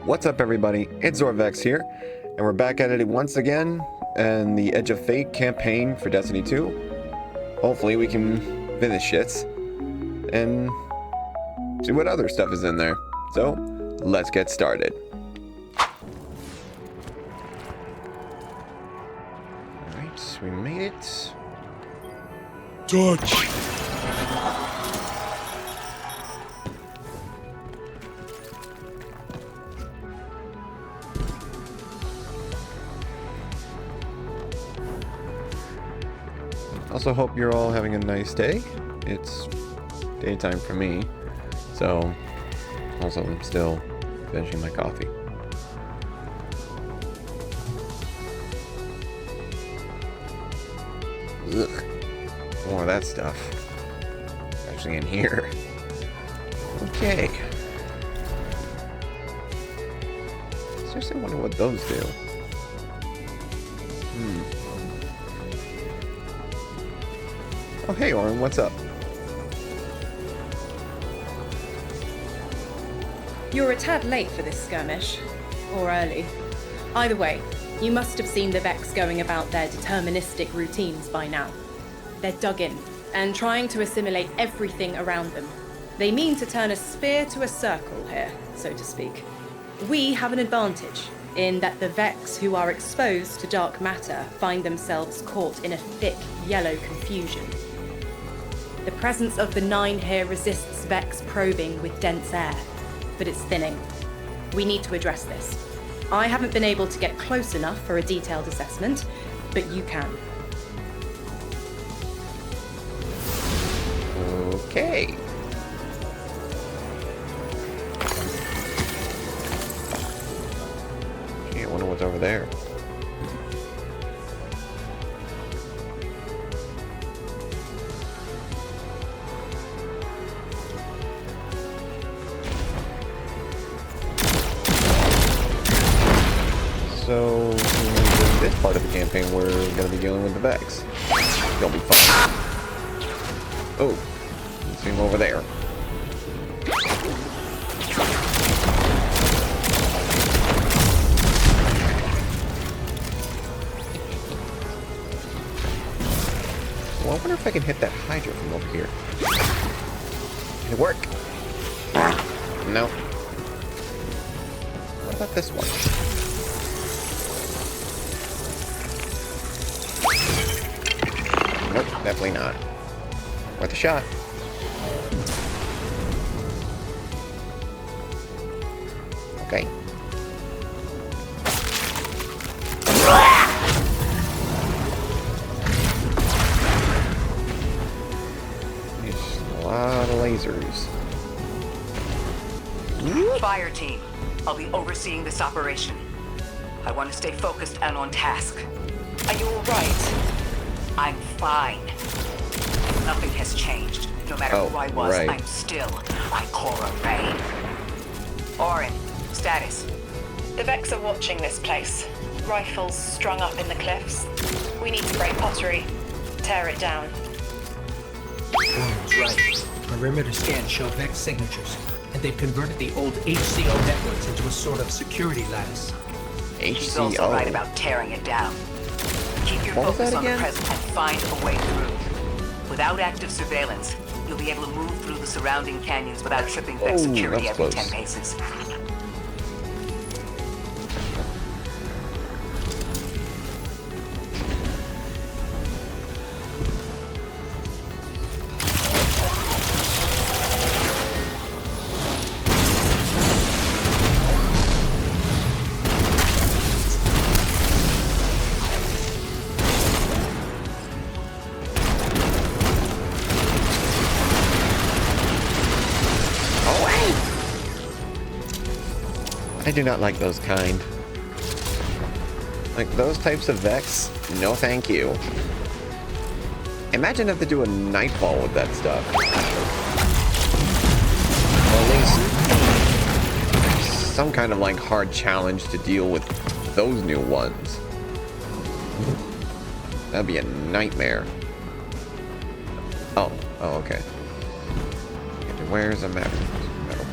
What's up, everybody? It's Zorvax here, and we're back at it once again in the Edge of Fate campaign for Destiny 2. Hopefully we can finish shits and see what other stuff is in there. So, let's get started. Alright, we made it. Touch! Also hope you're all having a nice day. It's daytime for me, so also I'm still finishing my coffee. Ugh. More of that stuff. Actually in here. Okay. Seriously wonder what those do. Oh, hey, Oren, what's up? You're a tad late for this skirmish. Or early. Either way, you must have seen the Vex going about their deterministic routines by now. They're dug in, and trying to assimilate everything around them. They mean to turn a sphere to a circle here, so to speak. We have an advantage, in that the Vex who are exposed to dark matter find themselves caught in a thick, yellow confusion. The presence of the Nine here resists Vex probing with dense air, but it's thinning. We need to address this. I haven't been able to get close enough for a detailed assessment, but you can. Okay. Gee, I wonder what's over there. So, in this part of the campaign, we're going to be dealing with the Vex. It's going to be fun. Oh, see him over there. Well, I wonder if I can hit that Hydra from over here. Did it work? No. What about this one? Nope, definitely not. Worth a shot. Okay. There's a lot of lasers. Fire team, I'll be overseeing this operation. I want to stay focused and on task. Are you all right? I'm fine. Nothing has changed. No matter who I was, right. I'm still Ikora Rain. Orin, status. The Vex are watching this place. Rifles strung up in the cliffs. We need to break pottery. Tear it down. Warren's right. Perimeter scans show Vex signatures, and they've converted the old HCO networks into a sort of security lattice. She's also right about tearing it down. Keep your focus on the present and find a way through. Without active surveillance, you'll be able to move through the surrounding canyons without tripping Vex security every 10 paces. I do not like those kind. Like, those types of Vex, no thank you. Imagine if they do a Nightfall with that stuff. Or at least some kind of, like, hard challenge to deal with those new ones. That'd be a nightmare. Oh, okay. Where's a metal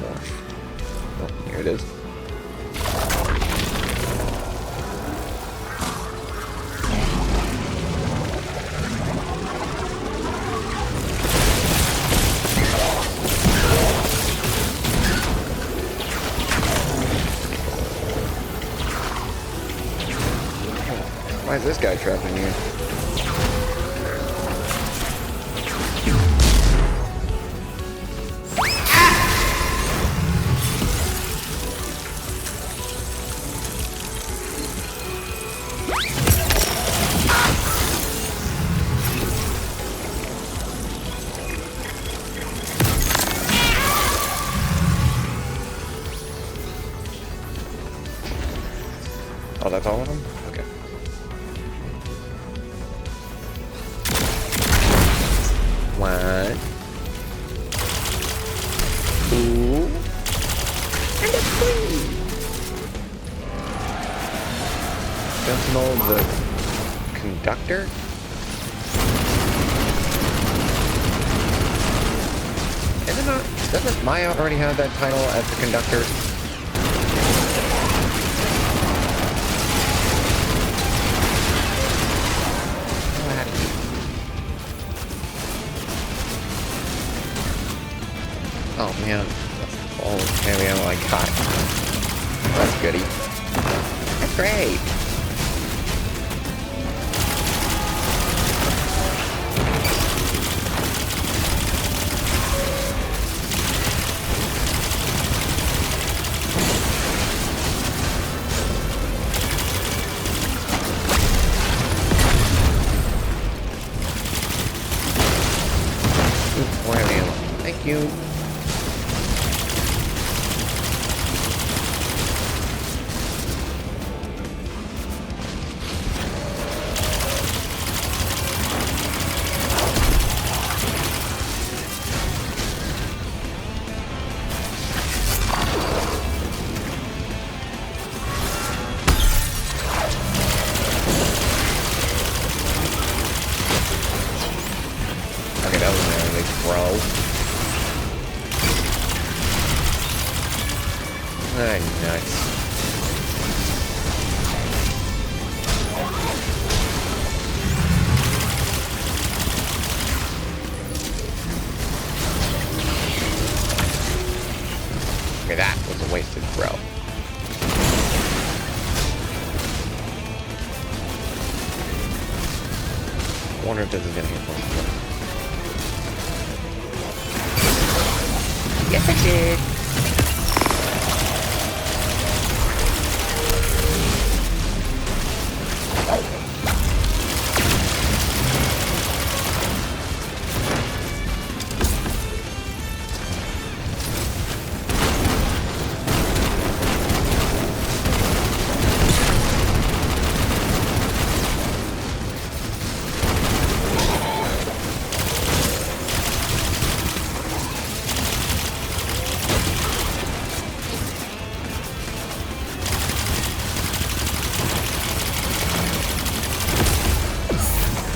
morph? Oh, here it is. Why is this guy trapped in here? Oh, that's all of them? Okay. One. Two. And a three. Sentinel the Conductor? Isn't it, doesn't Maya already have that title as the Conductor? Oh man, that's all the paleo I got. That's goody. That's great. Ooh, more ammo. Thank you. Okay, that was an enemy throw. Ah, nuts. Okay, that was a wasted throw. I wonder if this is gonna hit one. Yes, I did.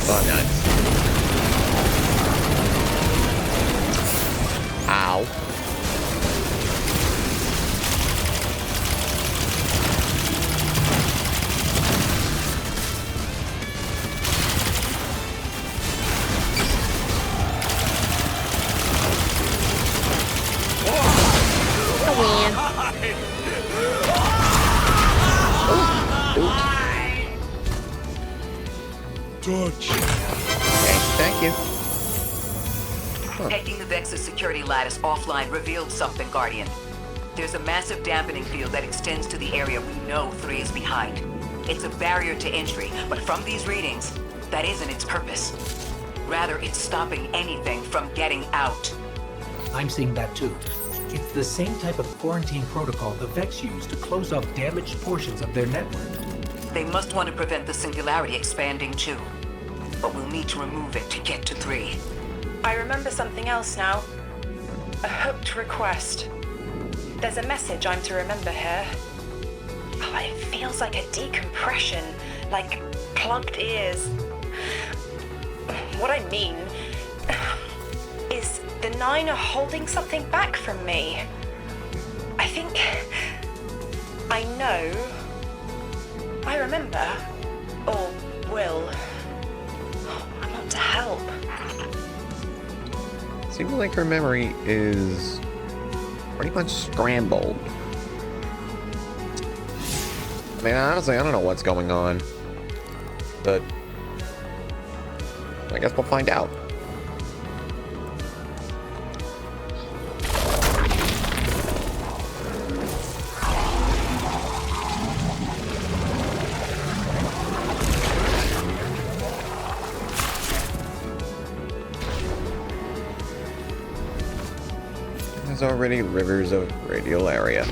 Oh, nuts. Ow. Thank you. Huh. Taking the Vex's security lattice offline revealed something, Guardian. There's a massive dampening field that extends to the area we know 3 is behind. It's a barrier to entry, but from these readings, that isn't its purpose. Rather, it's stopping anything from getting out. I'm seeing that too. It's the same type of quarantine protocol the Vex use to close off damaged portions of their network. They must want to prevent the singularity expanding too. But we'll need to remove it to get to 3. I remember something else now. A hooked request. There's a message I'm to remember here. Oh, it feels like a decompression, like plugged ears. What I mean is the 9 are holding something back from me. I think I know. I remember. Or will. I want to help. Seems like her memory is pretty much scrambled. I mean, honestly, I don't know what's going on. but I guess we'll find out. There's already rivers of radial area.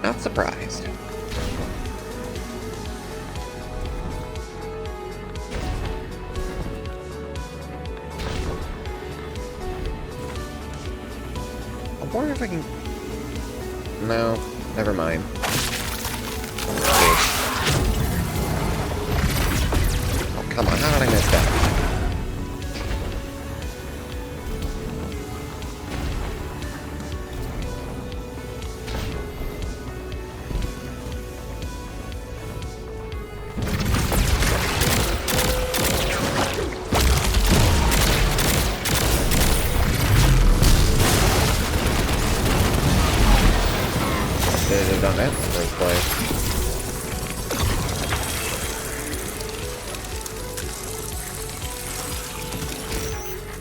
Not surprised. I wonder if I can... No, never mind. Oh, come on, how did I miss that? Should have done that in the first place.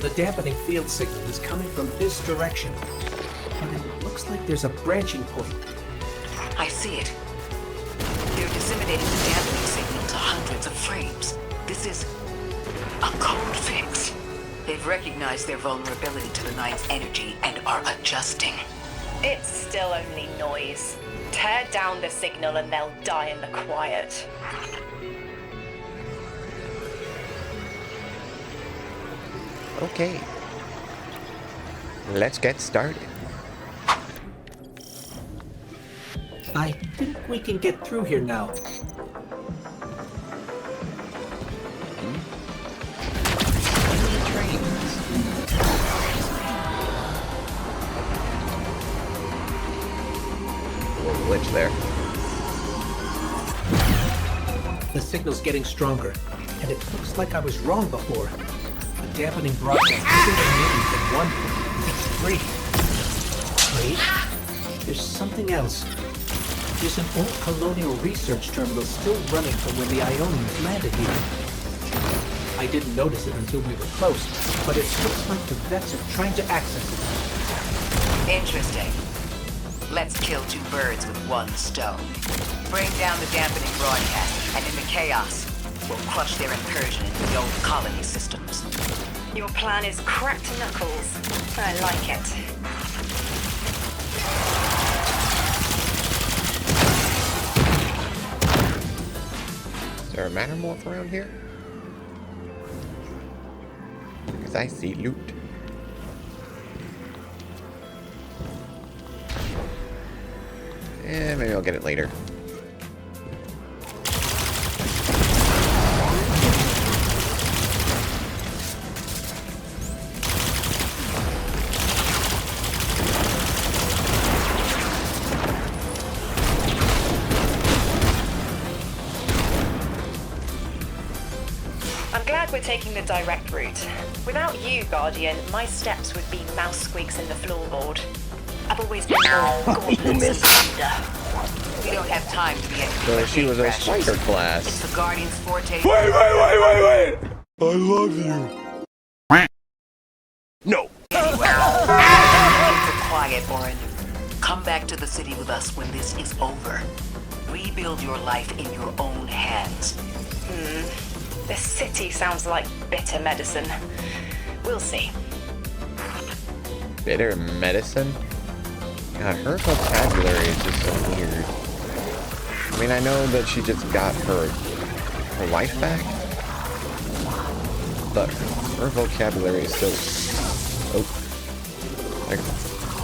The dampening field signal is coming from this direction. And it looks like there's a branching point. I see it. They're disseminating the dampening signal to hundreds of frames. This is a code fix. They've recognized their vulnerability to the Nine's energy and are adjusting. It's still only noise. Tear down the signal and they'll die in the quiet. Okay. Let's get started. I think we can get through here now. Glitch there. The signal's getting stronger, and it looks like I was wrong before. The dampening broadcast isn't immune from one point. It's free. Wait, there's something else. There's an old colonial research terminal still running from when the Ionians landed here. I didn't notice it until we were close, but it looks like the Vex are trying to access it. Interesting. Let's kill two birds with one stone. Bring down the dampening broadcast, and in the chaos, we'll crush their incursion into the old colony systems. Your plan is cracked knuckles. I like it. Is there a Mattermorph around here? Because I see loot. Eh, maybe I'll get it later. I'm glad we're taking the direct route. Without you, Guardian, my steps would be mouse squeaks in the floorboard. I've always been more gauntlets of thunder. We don't have time to be So she was a spider class. It's the Guardian's forte. Wait! I love you. No. Anyway, keep it quiet, Orin. Come back to the city with us when this is over. Rebuild your life in your own hands. The city sounds like bitter medicine. We'll see. Bitter medicine? God, her vocabulary is just so weird. I mean, I know that she just got her life back, but her vocabulary is still... Oh. Like,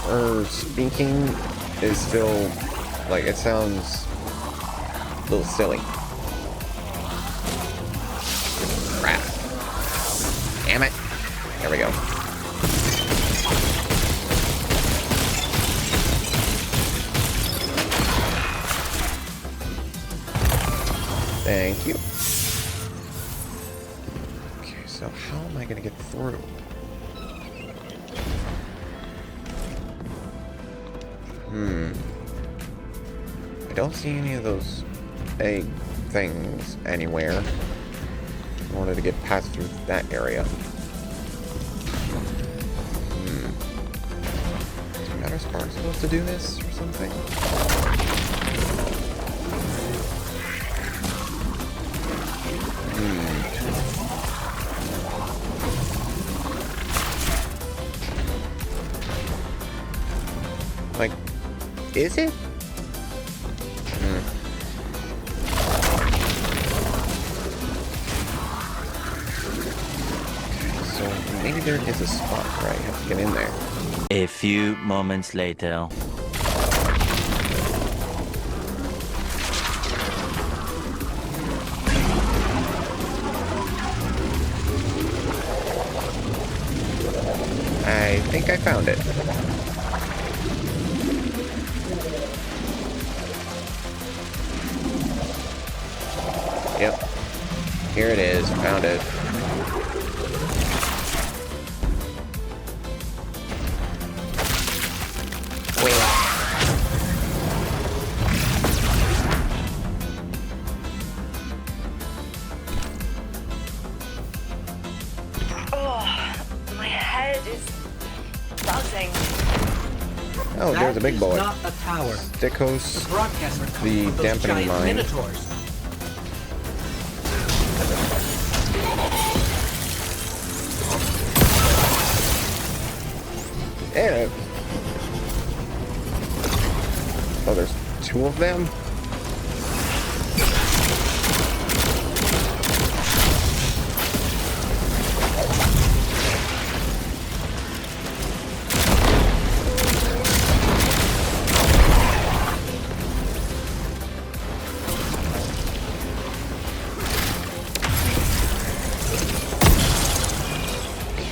her speaking is still... Like, it sounds a little silly. Crap. Damn it. There we go. Thank you. Okay, so how am I gonna get through? I don't see any of those egg things anywhere in order to get past through that area. Is Matter Spark supposed to do this or something? Like, is it? So maybe there is a spot where I have to get in there. A few moments later. I think I found it. Yep. Here it is. Found it. My head is buzzing. Oh, there's a big boy. Not a tower. Stickos, The broadcasts are coming the from those dampening giant mine. minotaurs. Yeah. Oh, there's two of them?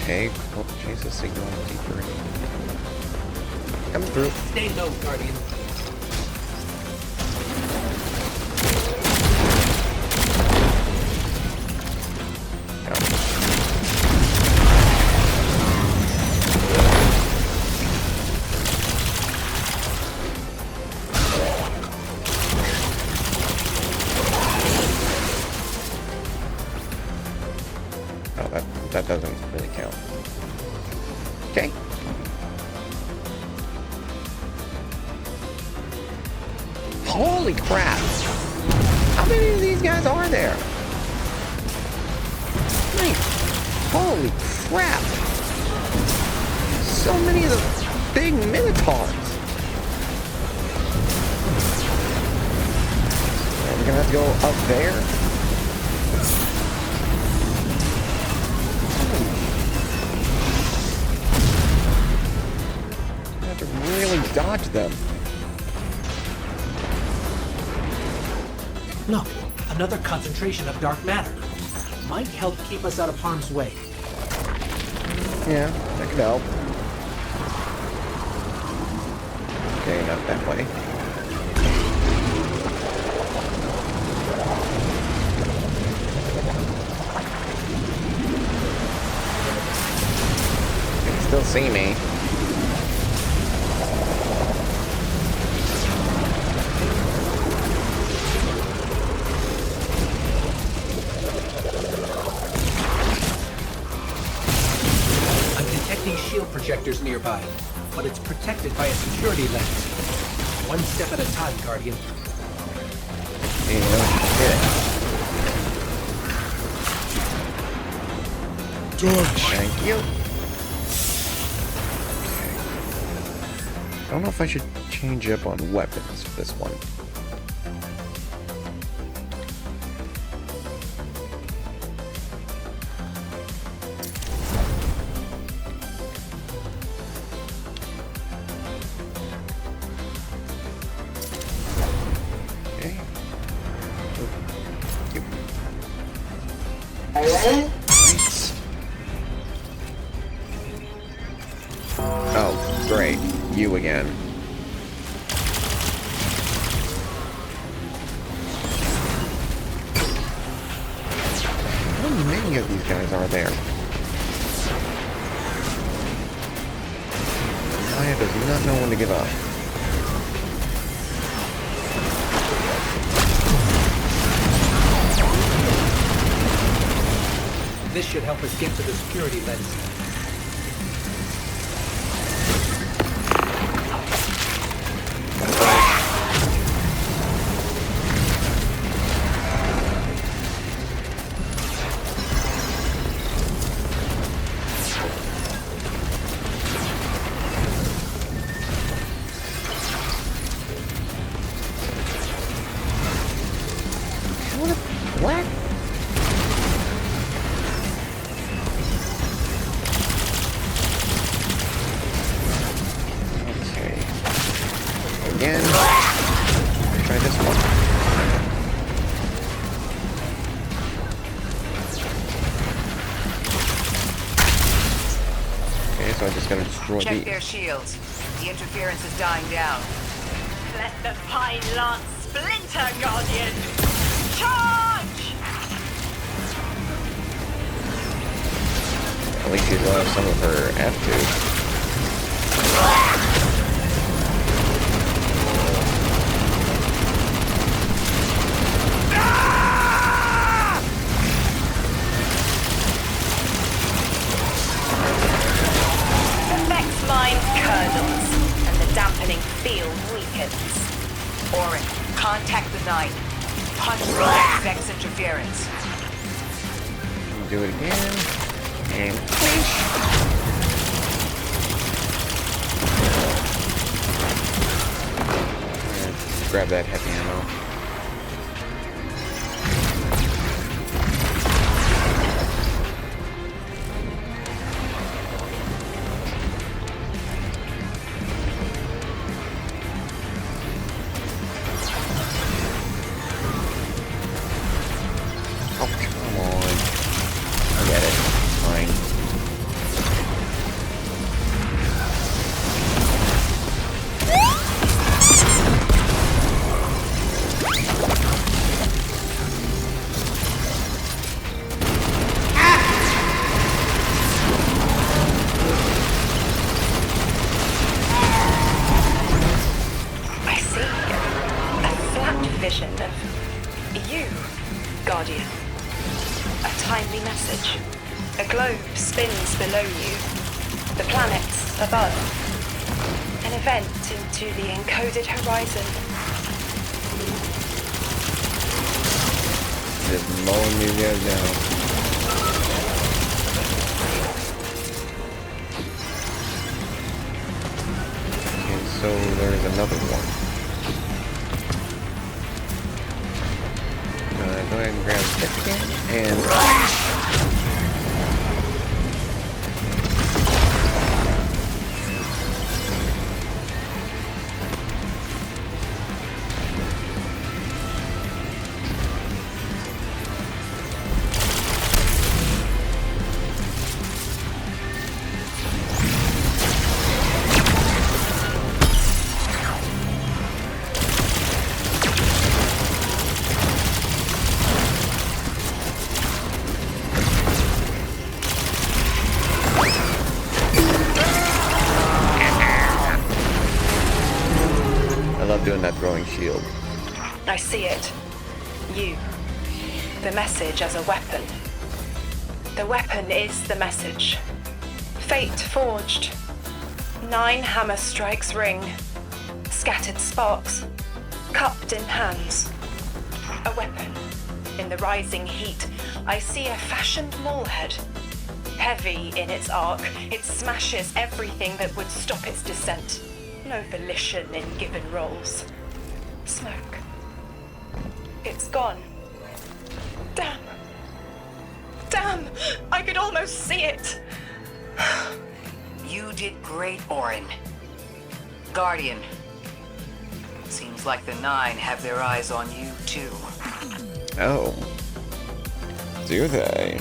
Okay, oh, Jesus, signal deeper in. Coming through. Stay low, Guardian. Oh, that doesn't really count. Okay. Holy crap! How many of these guys are there? Man, holy crap! So many of the big minotaurs. We're gonna have to go up there. I have to really dodge them. Look, another concentration of dark matter. Might help keep us out of harm's way. Yeah, that could help. Okay, not that way. They can still see me. Shield projectors nearby, but it's protected by a security lens. One step at a time, Guardian. George. Thank you. I don't know if I should change up on weapons for this one. Oh, great. You again. How many of these guys are there? Maya does not know when to give up. should help us get to the security lens. What? Okay. Again. Try this one. Okay, so I just gotta destroy Check these. their shields. The interference is dying down. Let the pine lance splinter, Guardian! Charge! At least she's lost some of her attitude. The Vex mind curdles, and the dampening field weakens. Orin, contact the 9. Punch through that Vex interference. Do it again. And finish. Grab that heavy ammo. Oh, come on. Forget it. Fine. I see a flat vision of you, Guardian. A timely message. A globe spins below you. The planets above. An event into the encoded horizon. Just mowing these guys down. Okay, so there's another one. Go ahead and grab a stick again, and... I love doing that throwing shield. I see it. You. The message as a weapon. The weapon is the message. Fate forged. 9 hammer strikes ring. Scattered sparks. Cupped in hands. A weapon. In the rising heat, I see a fashioned mallhead. Heavy in its arc, it smashes everything that would stop its descent. No volition in given roles. Smoke. It's gone. Damn. Damn! I could almost see it! You did great, Orin. Guardian. Seems like the 9 have their eyes on you, too. Oh. Do they?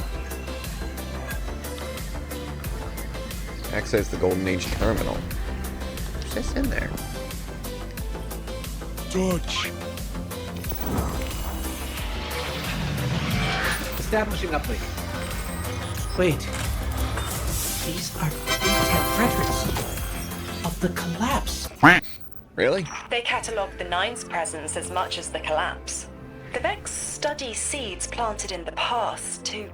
Access the Golden Age terminal. What's this in there? George. Establishing uplink. Wait. These are detailed records of the collapse. Really? They catalogue the 9's presence as much as the collapse. The Vex study seeds planted in the past to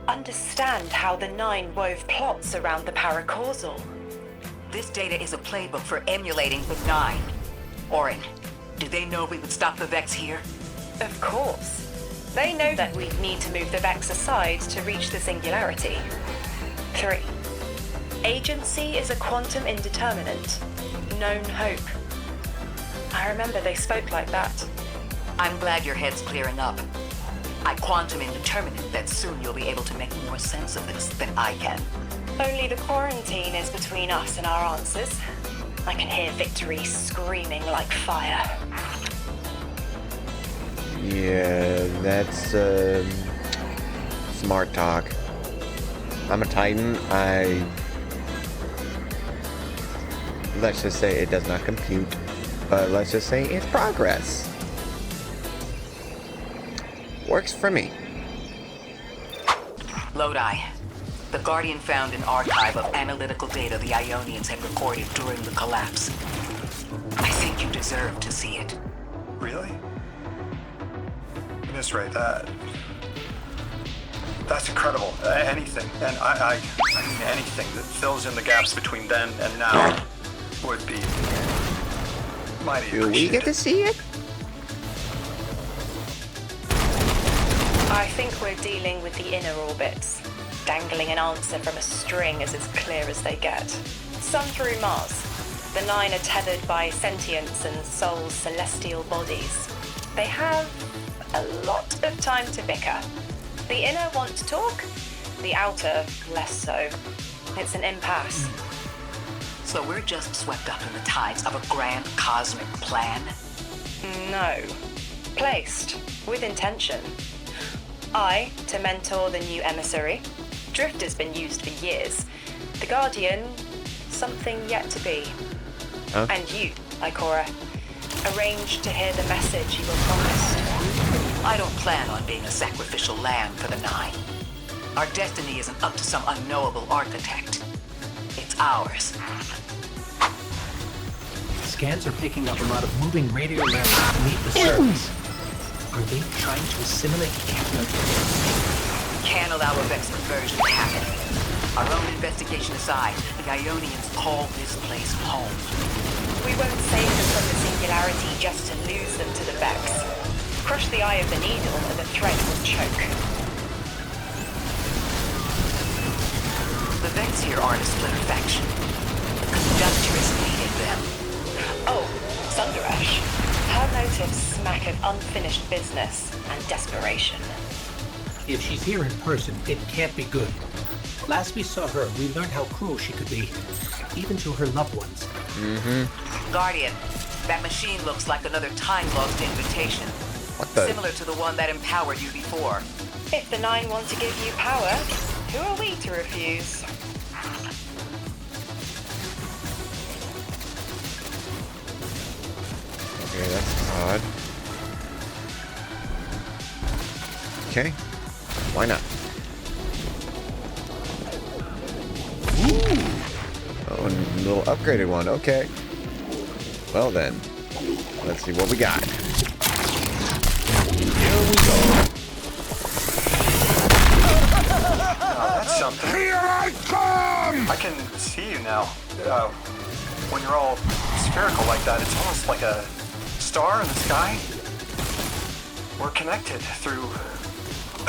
understand how the Nine wove plots around the paracausal. This data is a playbook for emulating the Nine. Orin, do they know we would stop the Vex here? Of course. They know that we need to move the Vex aside to reach the singularity. 3. Agency is a quantum indeterminate. Known hope. I remember they spoke like that. I'm glad your head's clearing up. I quantum indeterminate that soon you'll be able to make more sense of this than I can. Only the quarantine is between us and our answers. I can hear victory screaming like fire. Yeah, that's smart talk. I'm a Titan. Let's just say it does not compute, but let's just say it's progress. Works for me. Lodi. The Guardian found an archive of analytical data the Ionians had recorded during the collapse. I think you deserve to see it. Really? Miss Ray, that's incredible. Anything, and I mean anything that fills in the gaps between then and now would be mighty Do we get to see it? I think we're dealing with the inner orbits. Dangling an answer from a string is as clear as they get. Sun through Mars. The Nine are tethered by sentience and Sol's celestial bodies. They have a lot of time to bicker. The inner want to talk, the outer less so. It's an impasse. So we're just swept up in the tides of a grand cosmic plan? No. Placed. With intention. I, to mentor the new emissary. Drift has been used for years. The Guardian, something yet to be. Huh? And you, Ikora, arranged to hear the message you were promised. I don't plan on being a sacrificial lamb for the Nine. Our destiny isn't up to some unknowable architect. It's ours. Scans are picking up a lot of moving radio levels beneath the surface. Are they trying to assimilate Canada? Can't allow a Vex conversion to happen. Our own investigation aside, the Ionians call this place home. We won't save them from the singularity just to lose them to the Vex. Crush the eye of the needle and the thread will choke. The Vex here aren't a split faction. The conductor is leading them. Oh, Sundaresh. Her motives smack of unfinished business and desperation. If she's here in person, it can't be good. Last we saw her, we learned how cruel she could be, even to her loved ones. Guardian, that machine looks like another time-lost invitation. What the? Similar to the one that empowered you before. If the Nine want to give you power, who are we to refuse? Okay, that's odd. Okay, why not? Oh, a little upgraded one. Okay. Well then, let's see what we got. Here we go. That's something. Here I come! I can see you now. When you're all spherical like that, it's almost like a star in the sky. We're connected through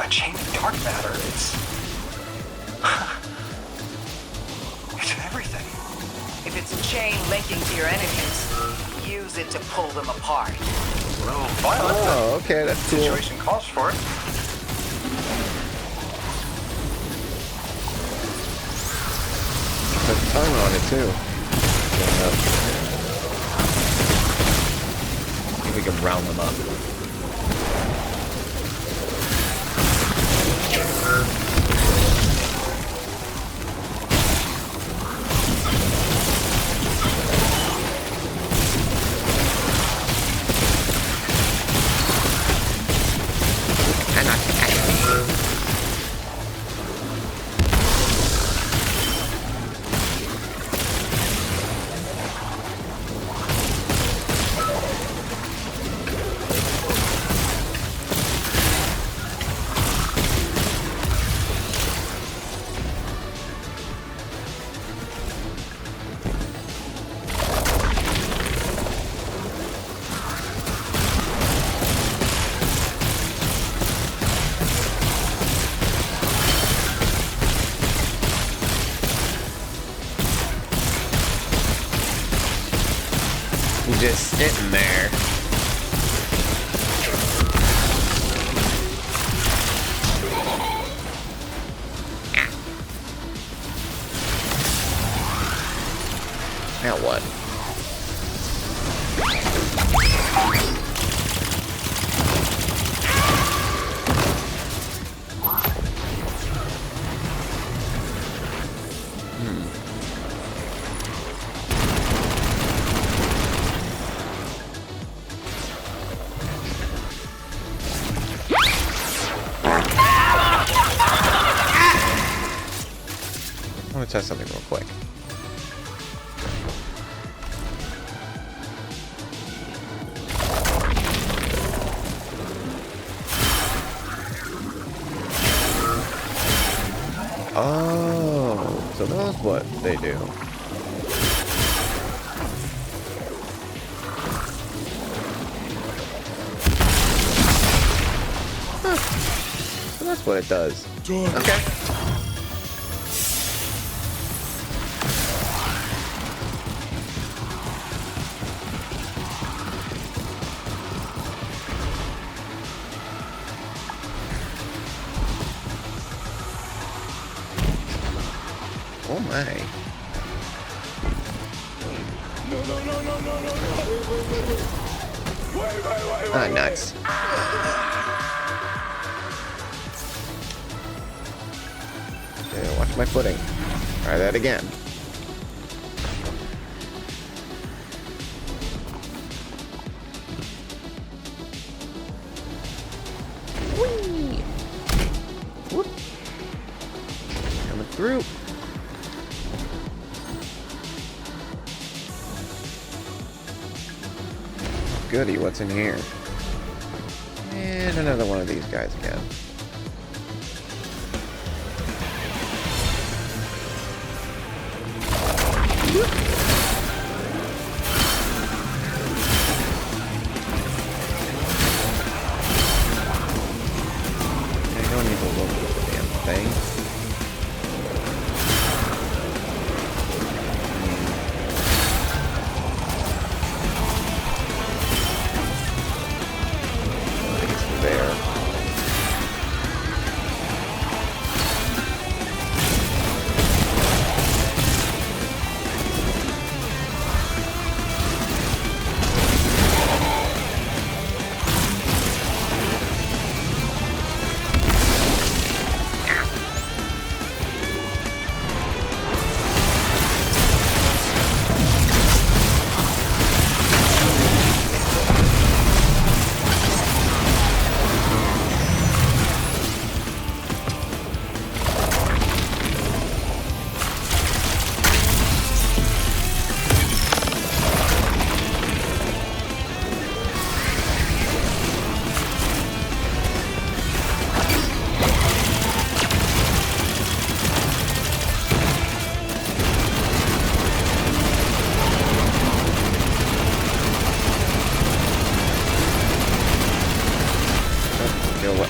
a chain of dark matter. It's everything. If it's a chain linking to your enemies, use it to pull them apart. A little violent. Oh, okay, that's The cool. situation calls for it. Put tongue on it too. See if we can round them up. just sitting there. Now what? I want to test something real quick. Oh, so that's what they do. Huh. So that's what it does. Okay. Oh my. Ah, nuts. Okay, watch my footing. Try that again. Whee! Whoop. Coming through. Goody, what's in here? And another one of these guys again. I don't need to look at the damn thing. There.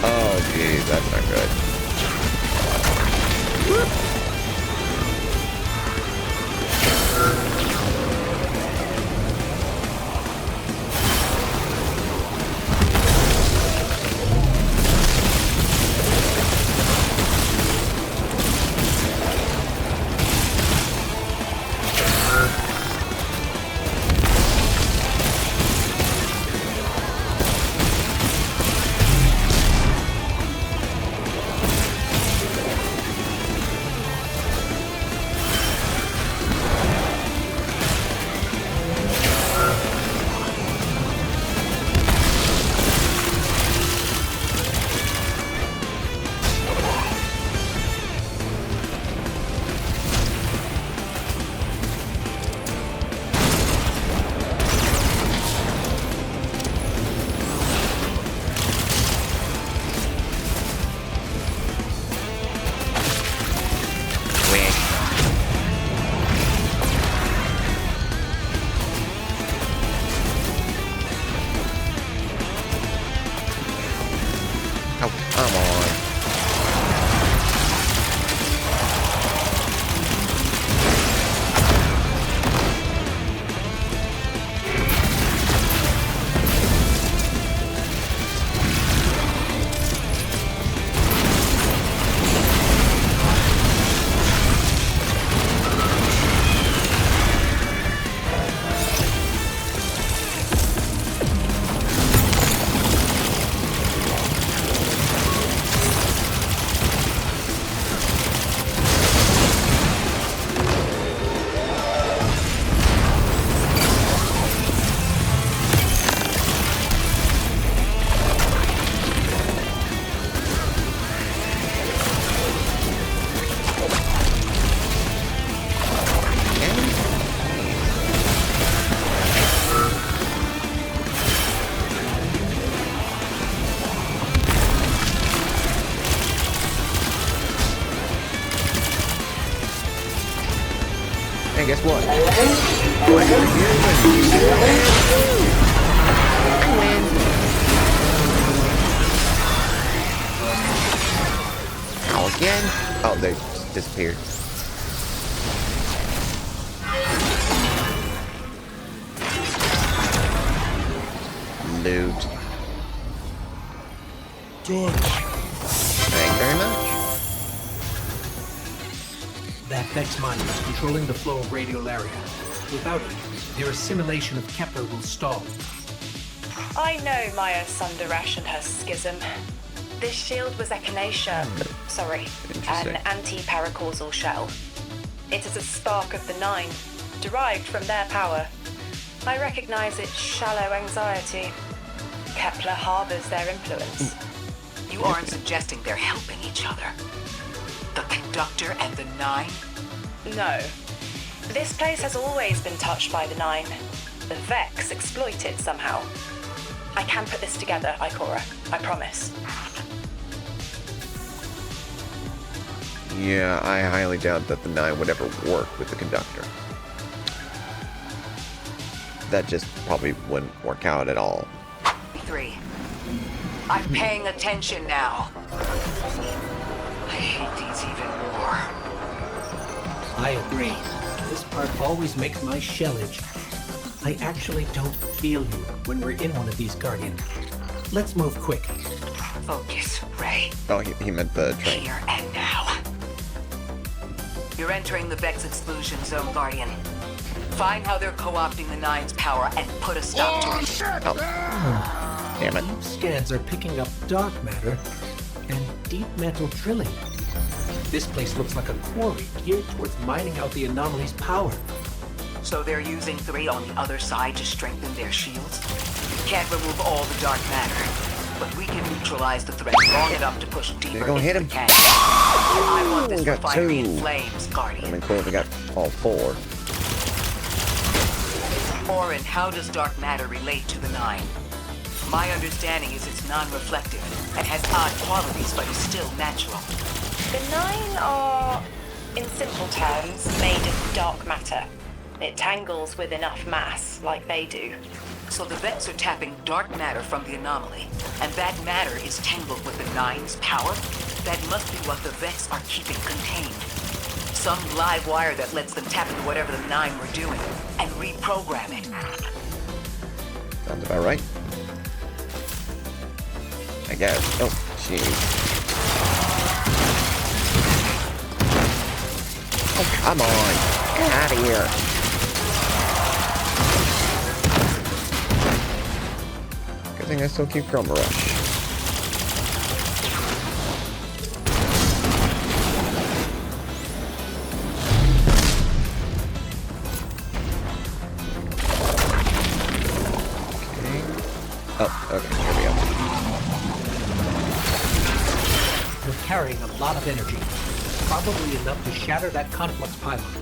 Oh, geez, that's not good. Hey, guess what? I win. Ow, again? Oh, they just disappeared. Loot. Thank you very much. That Vex mine is controlling the flow of radiolaria. Without it, their assimilation of Kepler will stall. I know Maya Sundaresh and her schism. This shield was echinacea. Sorry, an anti-paracausal shell. It is a spark of the Nine, derived from their power. I recognize its shallow anxiety. Kepler harbors their influence. You aren't suggesting they're helping each other? The Conductor and the Nine? No. This place has always been touched by the Nine. The Vex exploit it somehow. I can put this together, Ikora. I promise. Yeah, I highly doubt that the Nine would ever work with the Conductor. That just probably wouldn't work out at all. 3. I'm paying attention now. I hate these even more. I agree. This part always makes my shell itch. I actually don't feel you when we're in one of these, Guardian. Let's move quick. Focus, Ray. Oh, he meant the train. Here and now. You're entering the Vex exclusion zone, Guardian. Find how they're co-opting the Nine's power and put a stop to it. Oh. Damn it. Deep scans are picking up dark matter and deep metal drilling. This place looks like a quarry geared towards mining out the anomaly's power. So they're using 3 on the other side to strengthen their shields? Can't remove all the dark matter, but we can neutralize the threat long enough to push deeper You're gonna hit him. into the canyon. I want this We got refinery in 2. flames, Guardian. I mean, cool if we got all 4. Orin, how does dark matter relate to the Nine? My understanding is it's non-reflective and has odd qualities, but is still natural. The Nine are, in simple terms, made of dark matter. It tangles with enough mass, like they do. So the Vex are tapping dark matter from the anomaly, and that matter is tangled with the Nine's power? That must be what the Vex are keeping contained. Some live wire that lets them tap into whatever the Nine were doing, and reprogram it. Sounds about right. I guess. Oh, jeez. Oh, come on. Get out of here. Good thing I still keep Chroma Rush. Oh, okay, here we go. You're carrying a lot of energy, probably enough to shatter that conflux pylon.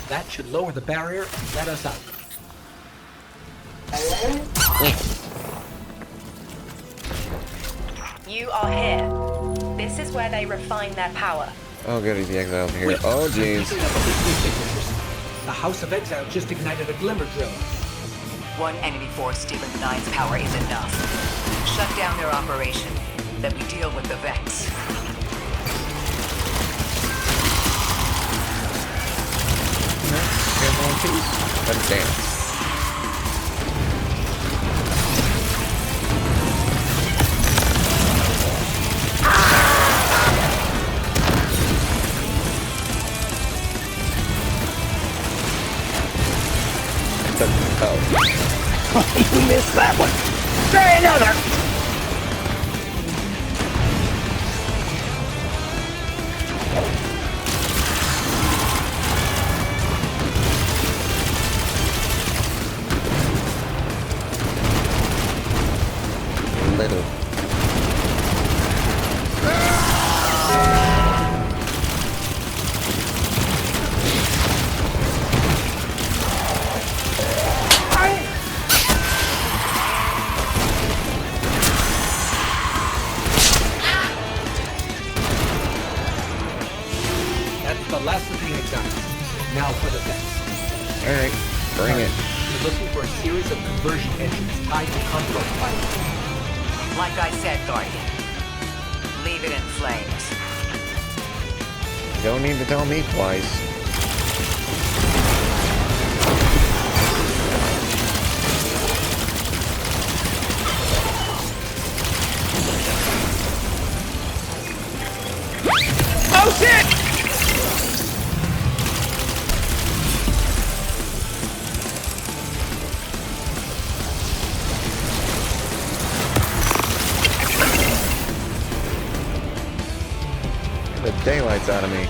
That should lower the barrier and let us out. You are here. This is where they refine their power. Oh, goody, the exile here. Wait, Oh, jeez. The House of Exile just ignited a glimmer drill. One enemy force stealing the Nine's power is enough. Shut down their operation, then we deal with the Vex. Let it dance. Oh. You missed that one. Try another. Little. That's the last of the exiles. Now Bring it. You're looking for a series of conversion engines tied to control pipes. Like I said, Guardian. Leave it in flames. Don't need to tell me twice. Oh shit! Get the daylights out of me.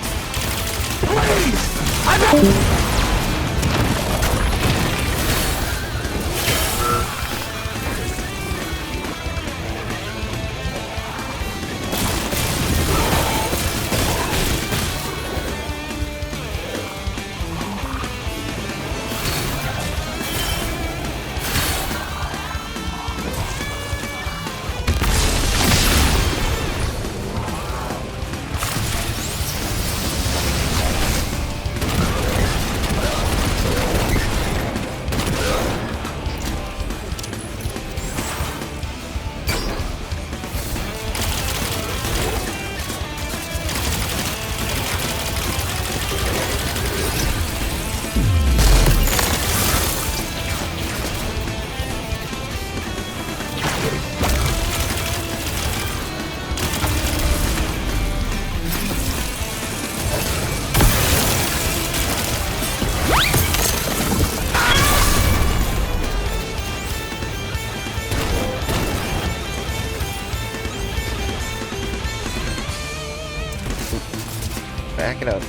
Back it up.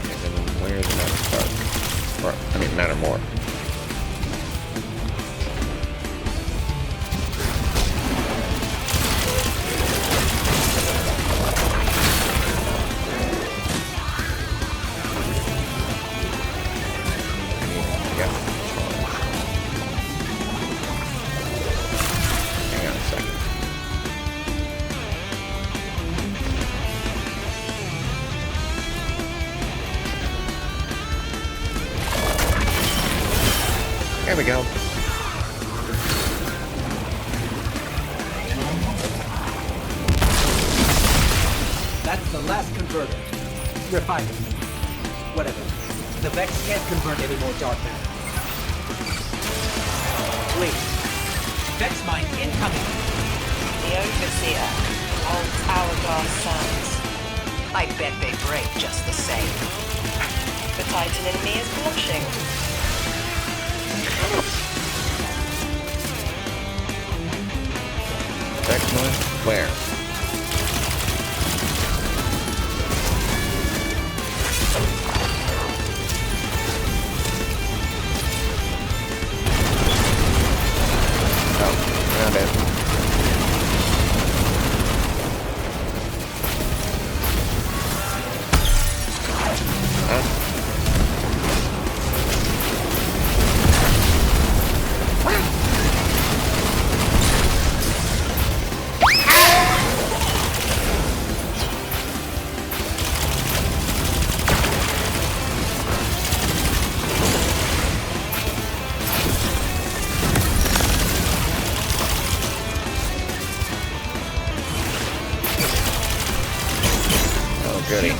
Okay, then where's the matter start? Or, I mean, matter more. Yeah. Hang on a second. There we go. That's the last converter. Refinement. Whatever. The Vex can't convert any more dark matter. Wait. Vex mine incoming! The Overseer. Old hourglass sands. I bet they break just the same. The Titan in me is blushing. Excellent. Where? Oh, found it. Huh? Oh, goody.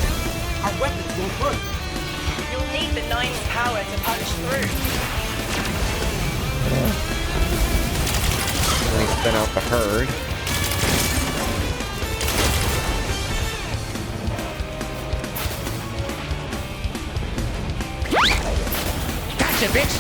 Our weapons won't work! You'll need the Nine's power to punch through. Let me spin out the herd. Gotcha, bitch!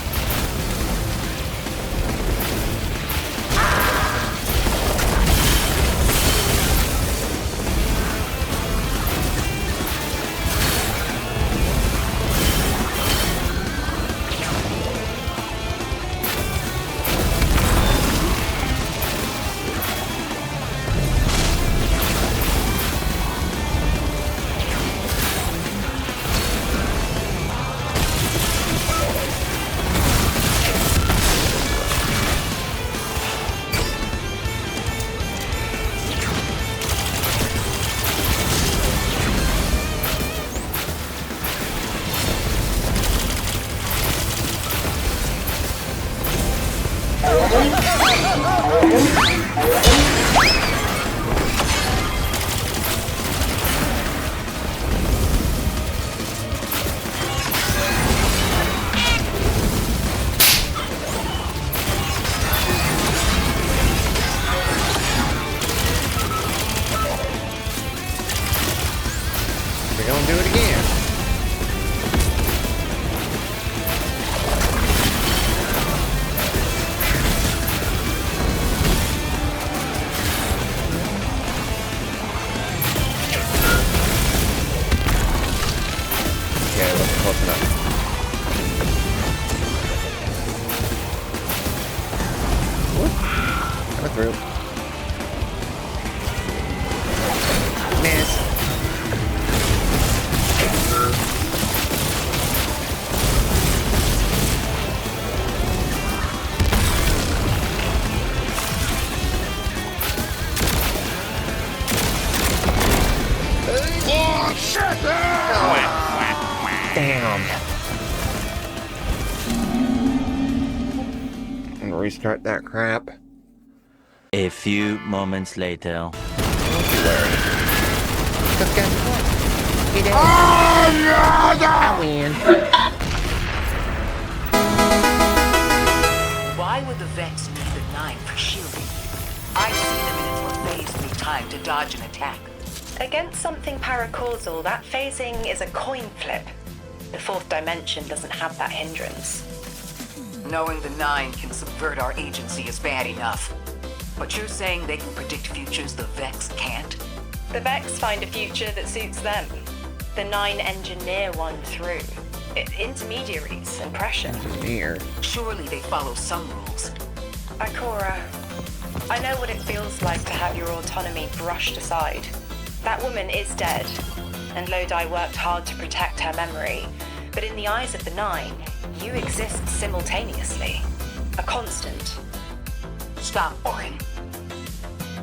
We're gonna do it again. Yeah, it wasn't close enough. Whoop. Coming through. Miss. Damn. And restart that crap. A few moments later. Because guess what? He did. I win. Why would the Vex need the 9 for shielding? I've seen them in its phase through time to dodge an attack. Against something paracausal, that phasing is a coin flip. The fourth dimension doesn't have that hindrance. Knowing the 9 can subvert our agency is bad enough. But you're saying they can predict futures the Vex can't? The Vex find a future that suits them. The 9 engineer one through. Intermediaries and pressure. Here. Surely they follow some rules. Ikora, I know what it feels like to have your autonomy brushed aside. That woman is dead, and Lodi worked hard to protect her memory. But in the eyes of the 9, you exist simultaneously. A constant. Stop, Orin.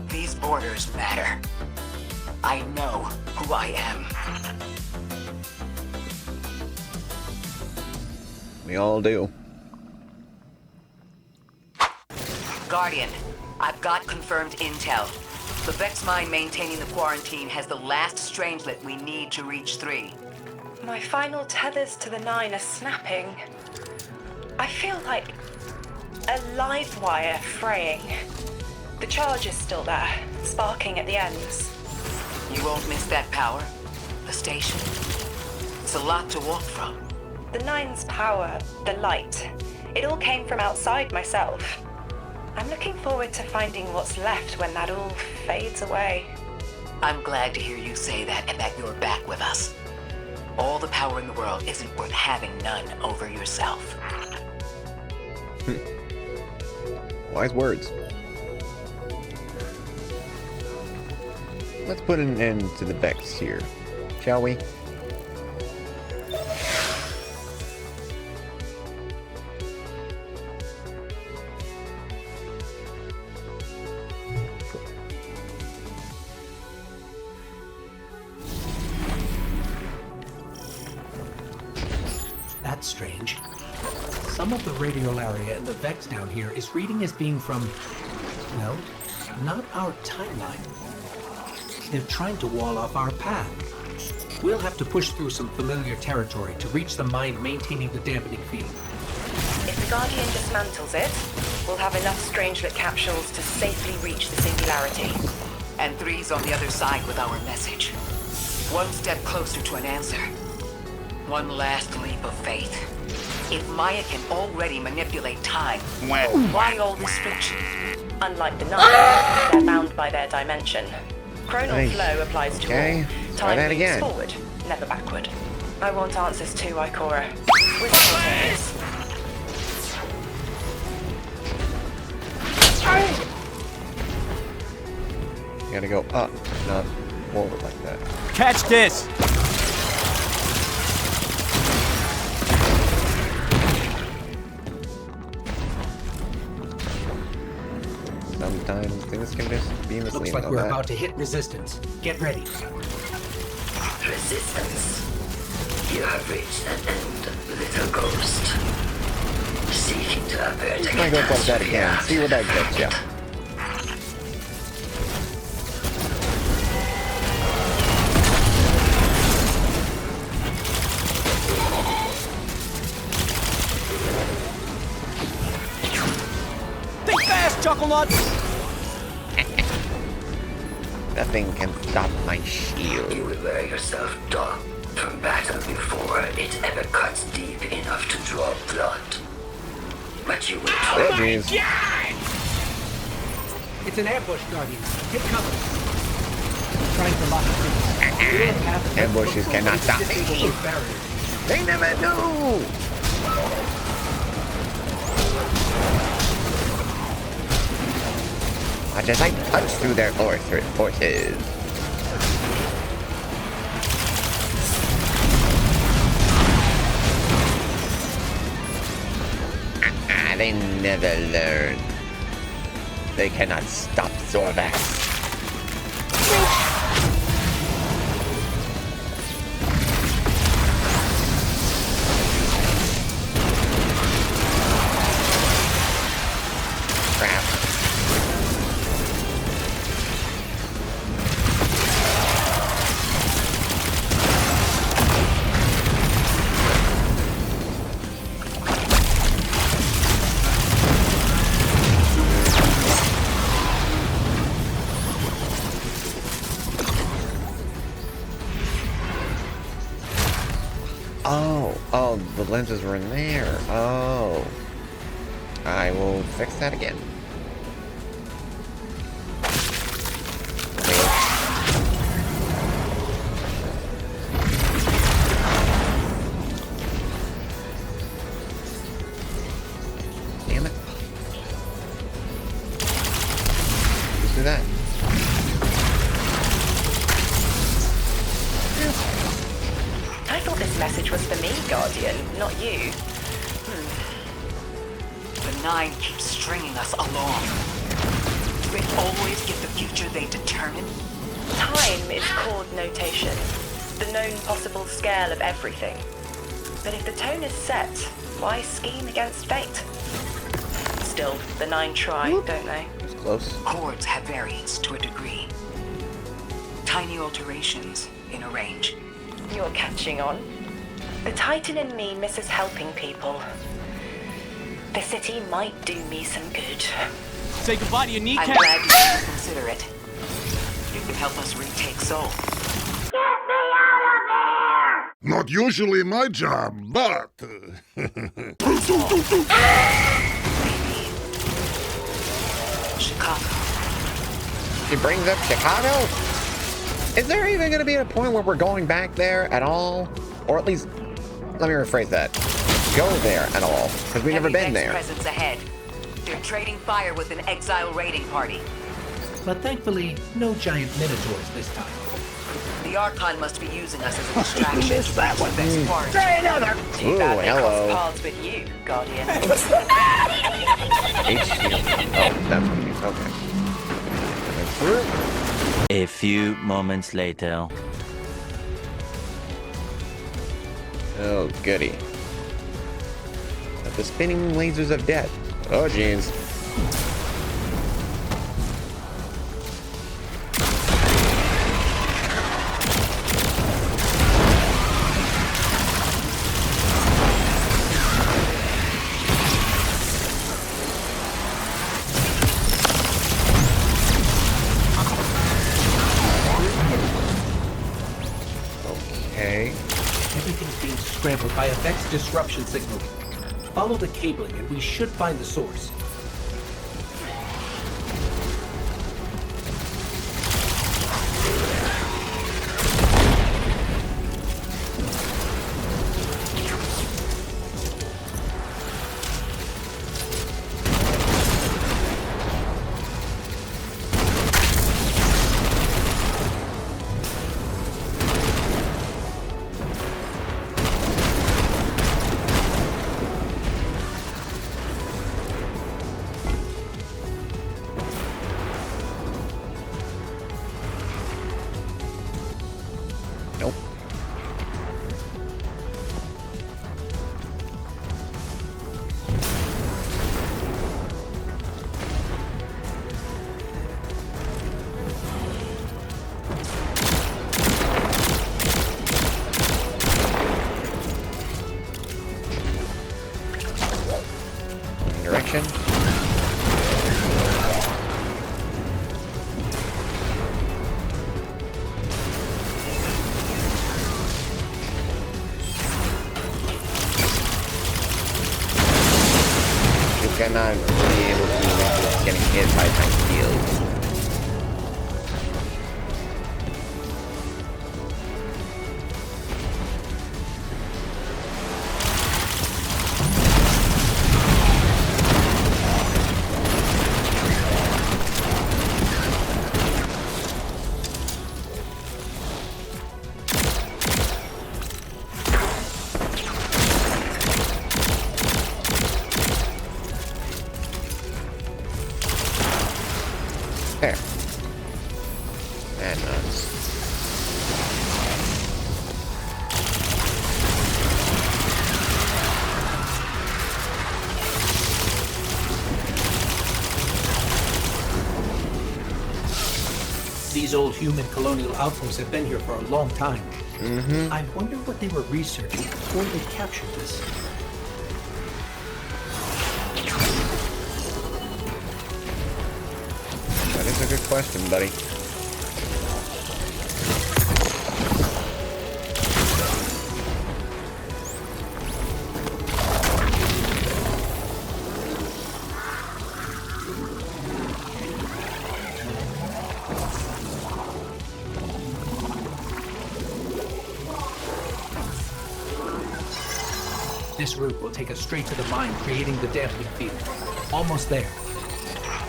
These borders matter. I know who I am. We all do. Guardian, I've got confirmed intel. The Vex mine maintaining the quarantine has the last strangelet we need to reach 3. My final tethers to the 9 are snapping. I feel like a live wire fraying. The charge is still there, sparking at the ends. You won't miss that power. The station. It's a lot to walk from. The 9's power, the light, it all came from outside myself. I'm looking forward to finding what's left when that all fades away. I'm glad to hear you say that and that you're back with us. All the power in the world isn't worth having none over yourself. Wise words. Let's put an end to the Vex here, shall we? That's strange. Some of the radiolaria in the Vex down here is reading as being from... no, not our timeline. They're trying to wall off our path. We'll have to push through some familiar territory to reach the mine maintaining the dampening field. If the Guardian dismantles it, we'll have enough Strangelet capsules to safely reach the singularity. And 3's on the other side with our message. One step closer to an answer. One last leap of faith. If Maya can already manipulate time, why all this friction? Unlike the 9, they're bound by their dimension. Chronal flow applies to all. Time moves again. forward, never backward. I want answers too, Ikora. Whisper things. You gotta go up, not forward like that. Catch this! Sometimes things can just be misleading. Looks like we're about to hit resistance. Get ready. Resistance. You have reached an end, little ghost. Seeking to avert a I go above that again. See what that gets ya. chuckle nuts! Nothing can stop my shield. You will wear yourself dark from battle before it ever cuts deep enough to draw blood. But you will Oh, jeez. It's an ambush, Guardian. Get cover. Trying to lock it in. Ambushes cannot stop me. They never do! Watch as I punch through their forces. They never learn. They cannot stop Zorvax. Crap. Oh, the lenses were in there. Oh. I will fix that again. Damn it. Let's do that. I thought this message was for me, Guardian, not you. The Nine keeps stringing us along. Do they always get the future they determine? Time is chord notation, the known possible scale of everything. But if the tone is set, why scheme against fate? Still, the Nine try, don't they? It's close. Chords have variance to a degree. Tiny alterations in a range. You're catching on. The Titan in me misses helping people. The city might do me some good. Say goodbye to your I'm kneecap. glad you didn't consider it. You could help us retake Seoul. Not usually my job, but... Chicago. She brings up Chicago? Is there even going to be a point where we're going back there at all? Or at least, let me rephrase that. Go there at all, because we've never been there. Presence ahead. They're trading fire with an exile raiding party. But thankfully, no giant minotaurs this time. The Archon must be using us as a distraction to that one. Too bad they hello. cross paths with you, Guardian. H shield. Oh, that's what it means. Okay. That's through. A few moments later. Oh, goody. The spinning lasers of death. Oh, jeez. Okay. Everything's being scrambled by a Vex disruption signal. Follow the cabling and we should find the source. Nope. Direction. I'm not really able to resist getting hit by my shield. There. And nuts. These old human colonial outposts have been here for a long time. I wonder what they were researching before they captured this. That is a good question, buddy. This route will take us straight to the mine, creating the dampening field. Almost there.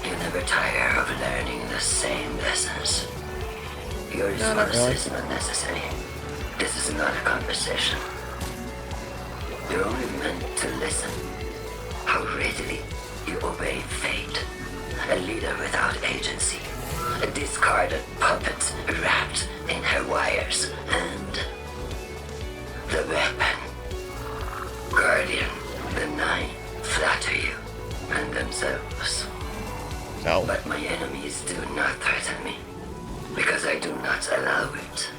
You never tire of learning the same lessons. Your not really. is not necessary. This is not a conversation. You're only meant to listen. How readily you obey fate. A leader without agency. A discarded puppet wrapped in her wires. And the weapon. Guardian, the Nine flatter you and themselves. No. But my enemies do not threaten me, because I do not allow it.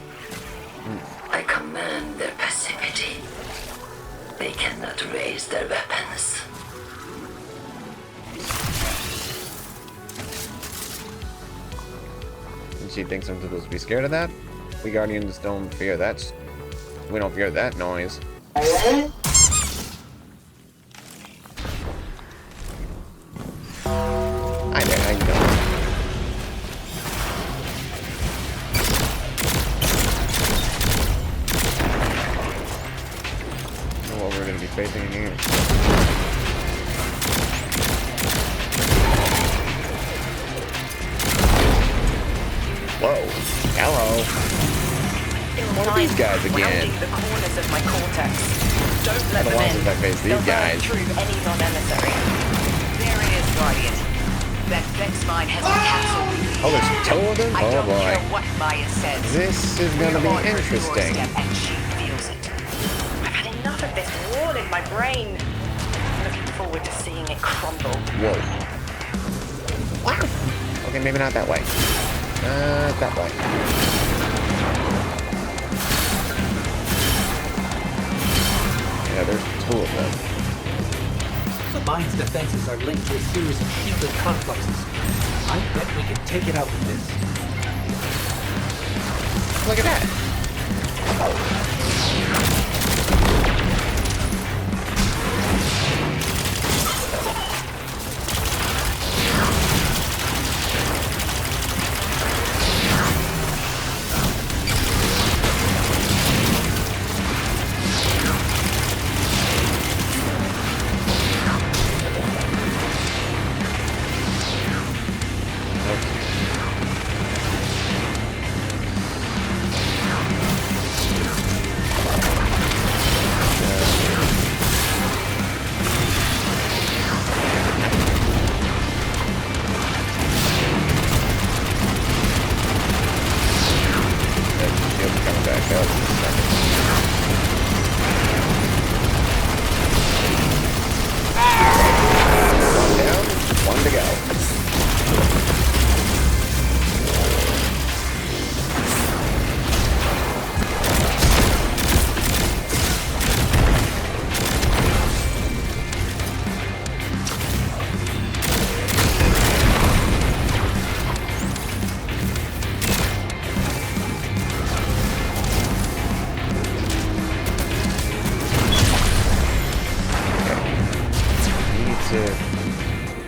I command their passivity. They cannot raise their weapons. And she thinks I'm supposed to be scared of that? We Guardians don't fear that. We don't fear that noise. Hi there, how you doing? Know what we're gonna be facing in here. Whoa. Hello. One of these guys again. The corners of my cortex. Don't let The them ones in. that I face They'll these burn guys. through any non-emissary. There it is, Guardian. That Vex mine has been captured. Oh, there's two of them? I Oh don't care boy. what Maya says. This is gonna be We're on her interesting. doorstep, and she feels it. I've had enough of this wall in my brain. Looking forward to seeing it crumble. Whoa. Wow. Okay, maybe not that way. That way. Yeah, there's two of them. The mine's defenses are linked to a series of shielded complexes. I bet we can take it out with this. Look at that.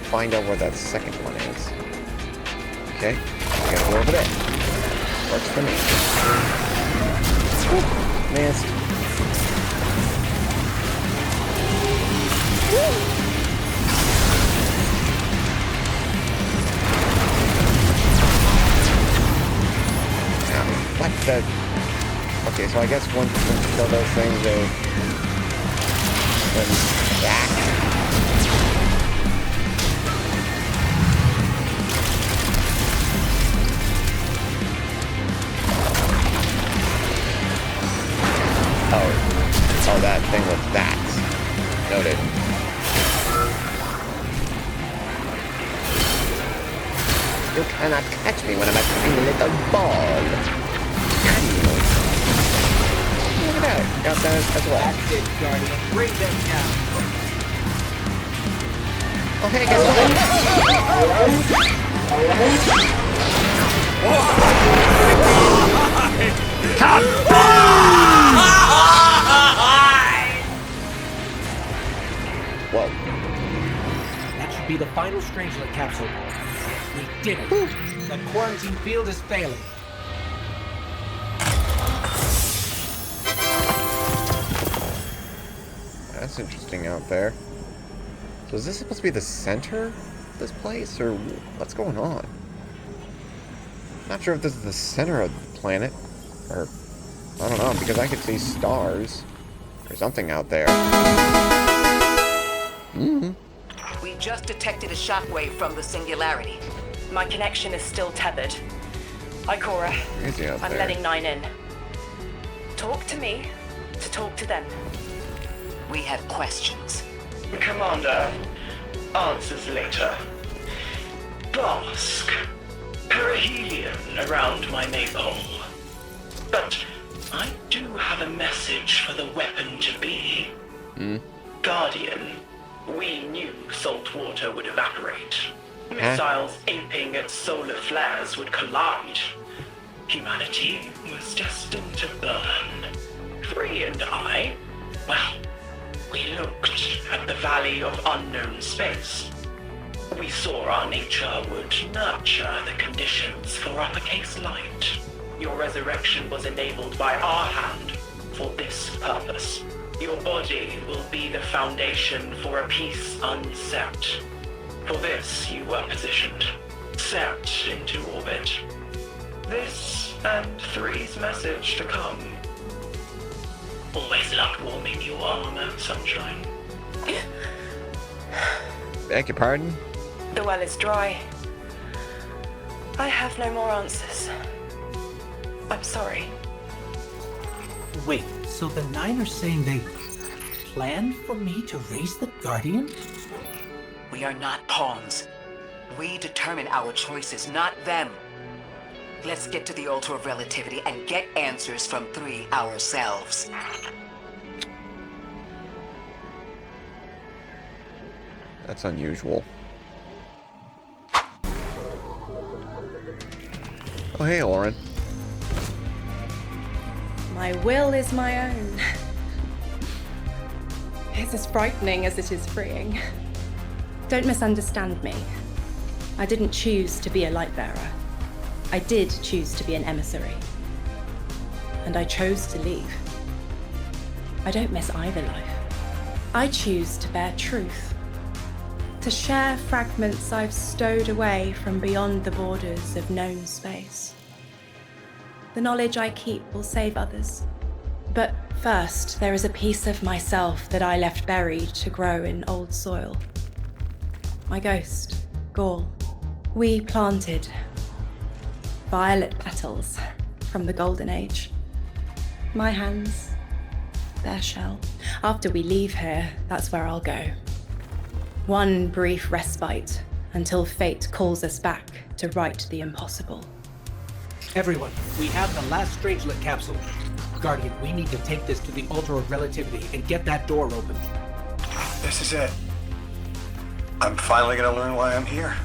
find out where that second one is. Okay, I gotta go over there. Works for me. Woo, missed. What the? Okay, so I guess once you kill those things, they then back. Oh, that thing with bats. Noted. You cannot catch me when I'm a tiny little ball. Can you? Look at that. Got that as well. That's it, Guardian. Bring them down. Oh, hey, guess Whoa. That should be the final Strangelet capsule. We did it. The quarantine field is failing. That's interesting out there. So is this supposed to be the center of this place, or what's going on? Not sure if this is the center of the planet, or I don't know, because I could see stars or something out there. We just detected a shockwave from the singularity. My connection is still tethered. Ikora, Crazy out I'm there. letting 9 in. Talk to me to talk to them. We have questions. Commander, answers later. Bask. Perihelion around my maypole. But I do have a message for the weapon to be. Guardian, we knew salt water would evaporate. Missiles aping at solar flares would collide. Humanity was destined to burn. Free and I, well, we looked at the Valley of Unknown Space. We saw our nature would nurture the conditions for uppercase light. Your resurrection was enabled by our hand for this purpose. Your body will be the foundation for a peace unset. For this you were positioned, set into orbit. This and 3's message to come. Always loved warming your armor, Sunshine. Beg your pardon? The well is dry. I have no more answers. I'm sorry. Wait, so the 9 are saying they planned for me to raise the Guardian? We are not pawns. We determine our choices, not them. Let's get to the altar of relativity and get answers from 3 ourselves. That's unusual. Oh, hey, Lauren. My will is my own. It's as frightening as it is freeing. Don't misunderstand me. I didn't choose to be a light bearer. I did choose to be an emissary. And I chose to leave. I don't miss either life. I choose to bear truth. To share fragments I've stowed away from beyond the borders of known space. The knowledge I keep will save others. But first, there is a piece of myself that I left buried to grow in old soil. My ghost, Gaul. We planted violet petals from the Golden Age. My hands, their shell. After we leave here, that's where I'll go. One brief respite until fate calls us back to right the impossible. Everyone, we have the last Strangelet capsule. Guardian, we need to take this to the altar of relativity and get that door open. This is it. I'm finally gonna learn why I'm here.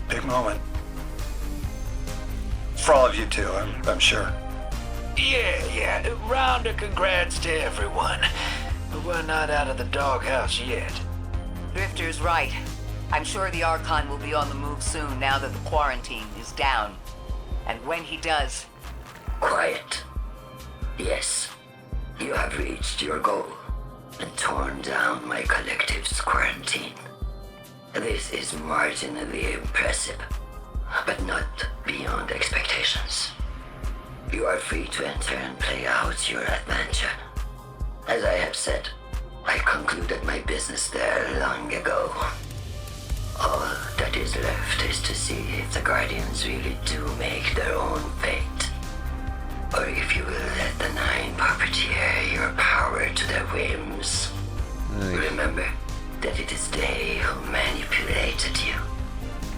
Big moment. For all of you too, I'm sure. Yeah. Round of congrats to everyone. But we're not out of the doghouse yet. Drifter's right. I'm sure the Archon will be on the move soon now that the quarantine is down. And when he does... Quiet. Yes, you have reached your goal and torn down my collective's quarantine. This is marginally impressive, but not beyond expectations. You are free to enter and play out your adventure. As I have said, I concluded my business there long ago. All that is left is to see if the Guardians really do make their own fate. Or if you will let the Nine puppeteer your power to their whims. Nice. Remember that it is they who manipulated you.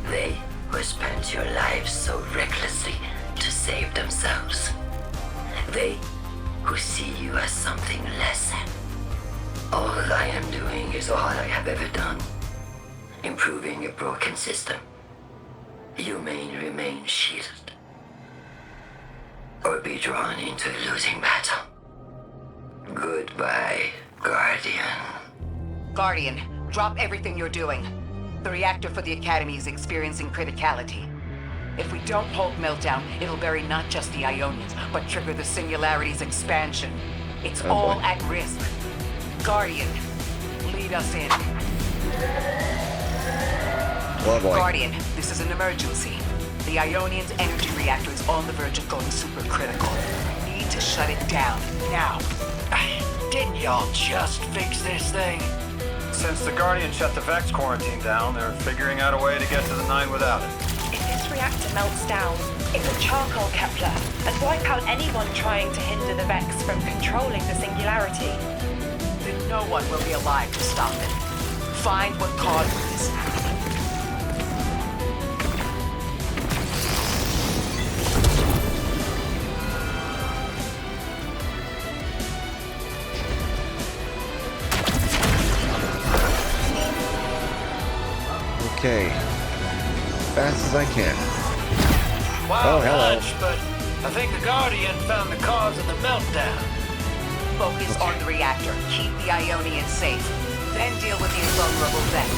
They who spent your lives so recklessly to save themselves. They who see you as something less. All I am doing is all I have ever done. Improving a broken system. You may remain shielded. Or be drawn into a losing battle. Goodbye, Guardian. Guardian, drop everything you're doing. The reactor for the Academy is experiencing criticality. If we don't hold Meltdown, it'll bury not just the Ionians, but trigger the Singularity's expansion. It's all at risk. Guardian, lead us in. Oh boy. Guardian, this is an emergency. The Ionian's energy reactor is on the verge of going supercritical. We need to shut it down, now. Didn't y'all just fix this thing? Since the Guardian shut the Vex quarantine down, they're figuring out a way to get to the Nine without it. If this reactor melts down, it will charcoal Kepler and wipe out anyone trying to hinder the Vex from controlling the Singularity. Then no one will be alive to stop it. Find what caused this. Okay. Fast as I can. Wild hello. hunch, but I think the Guardian found the cause of the meltdown. Focus on the reactor. Keep the Ionians safe. Then deal with the invulnerable Vex.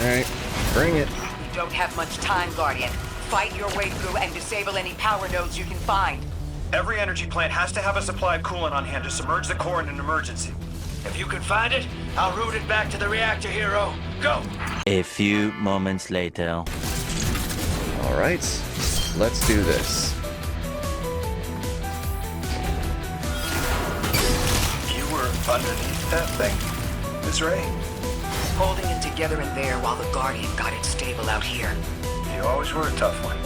Alright, bring it. You don't have much time, Guardian. Fight your way through and disable any power nodes you can find. Every energy plant has to have a supply of coolant on hand to submerge the core in an emergency. If you can find it, I'll route it back to the reactor, Hero. Go! A few moments later. Alright, let's do this. You were underneath that thing, Miss Ray? Holding it together in there while the Guardian got it stable out here. You always were a tough one.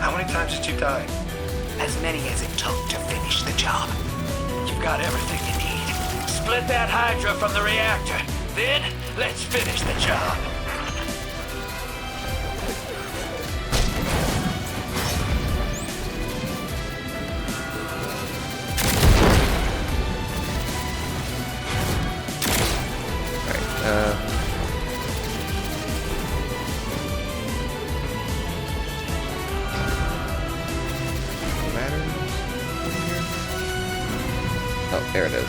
How many times did you die? As many as it took to finish the job. You've got everything you need. Split that Hydra from the reactor. Then, let's finish the job. Oh, there it is.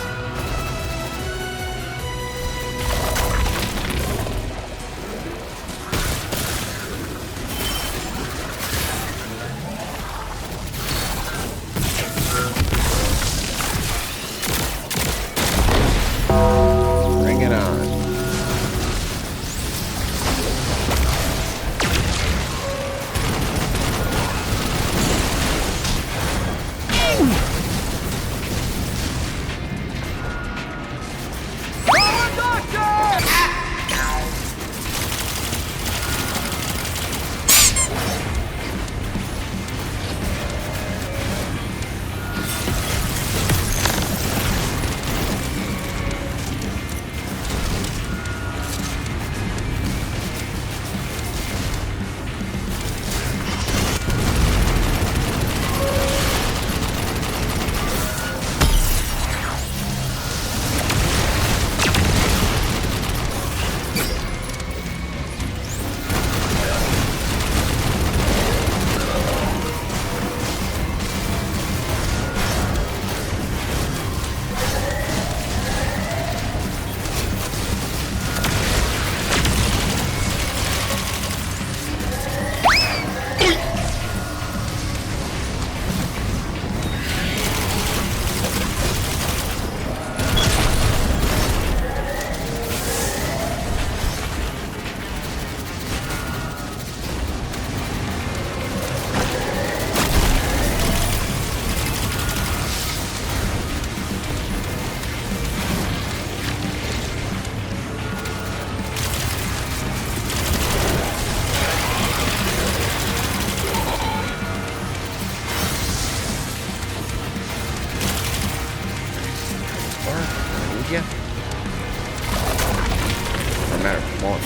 Bring it on. you? No matter what.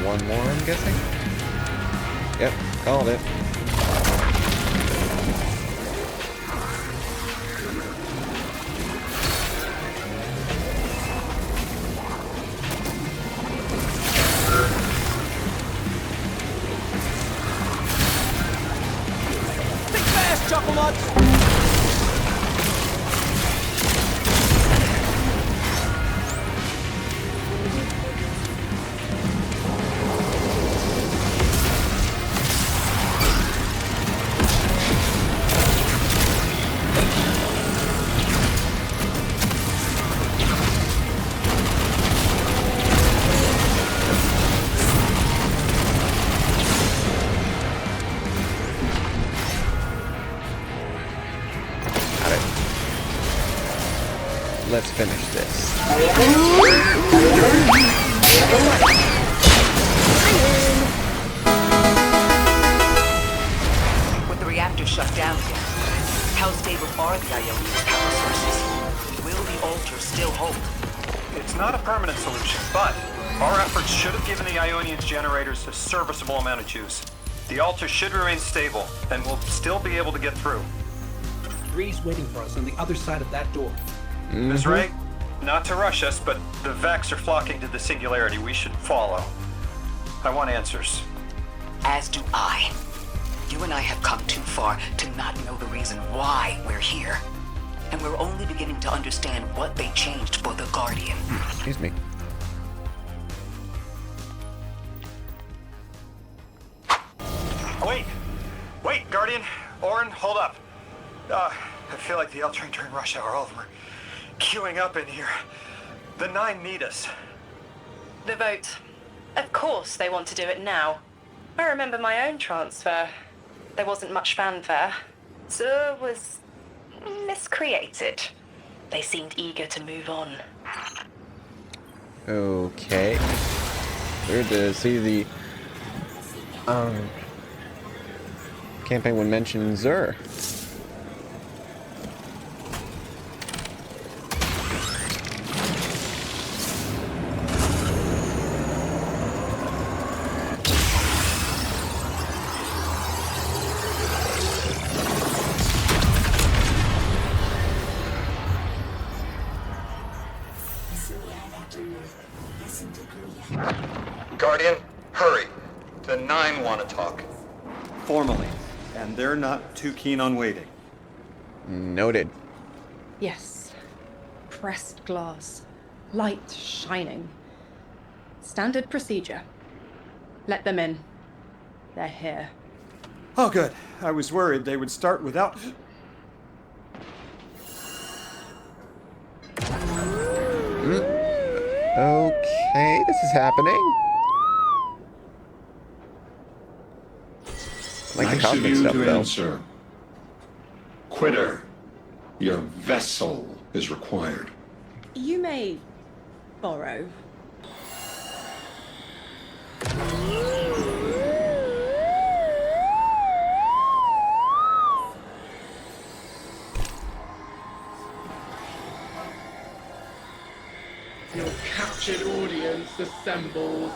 One more, I'm guessing? Yep, called it. Think fast, Chucklenuts! Let's finish this. With the reactor shut down here, how stable are the Ionian's power sources? Will the altar still hold? It's not a permanent solution, but our efforts should have given the Ionian's generators a serviceable amount of juice. The altar should remain stable, and we'll still be able to get through. 3's waiting for us on the other side of that door. Ms. Ray, not to rush us, but the Vex are flocking to the singularity. We should follow. I want answers. As do I. You and I have come too far to not know the reason why we're here. And we're only beginning to understand what they changed for the Guardian. Excuse me. Wait, Guardian. Orin, hold up. I feel like the L train during rush hour. All of them are queuing up in here. The 9 need us. The vote. Of course they want to do it now. I remember my own transfer. There wasn't much fanfare. So it was miscreated. They seemed eager to move on. Okay. Weird to see the campaign would mention Zur. Guardian, hurry. The 9 want to talk. Formally. And they're not too keen on waiting. Noted. Yes. Pressed glass. Light shining. Standard procedure. Let them in. They're here. Oh, good. I was worried they would start without... Okay, this is happening. Like the Nice of cosmic you stuff, to though. answer. Quitter, your vessel is required. You may borrow. Your captured audience assembles.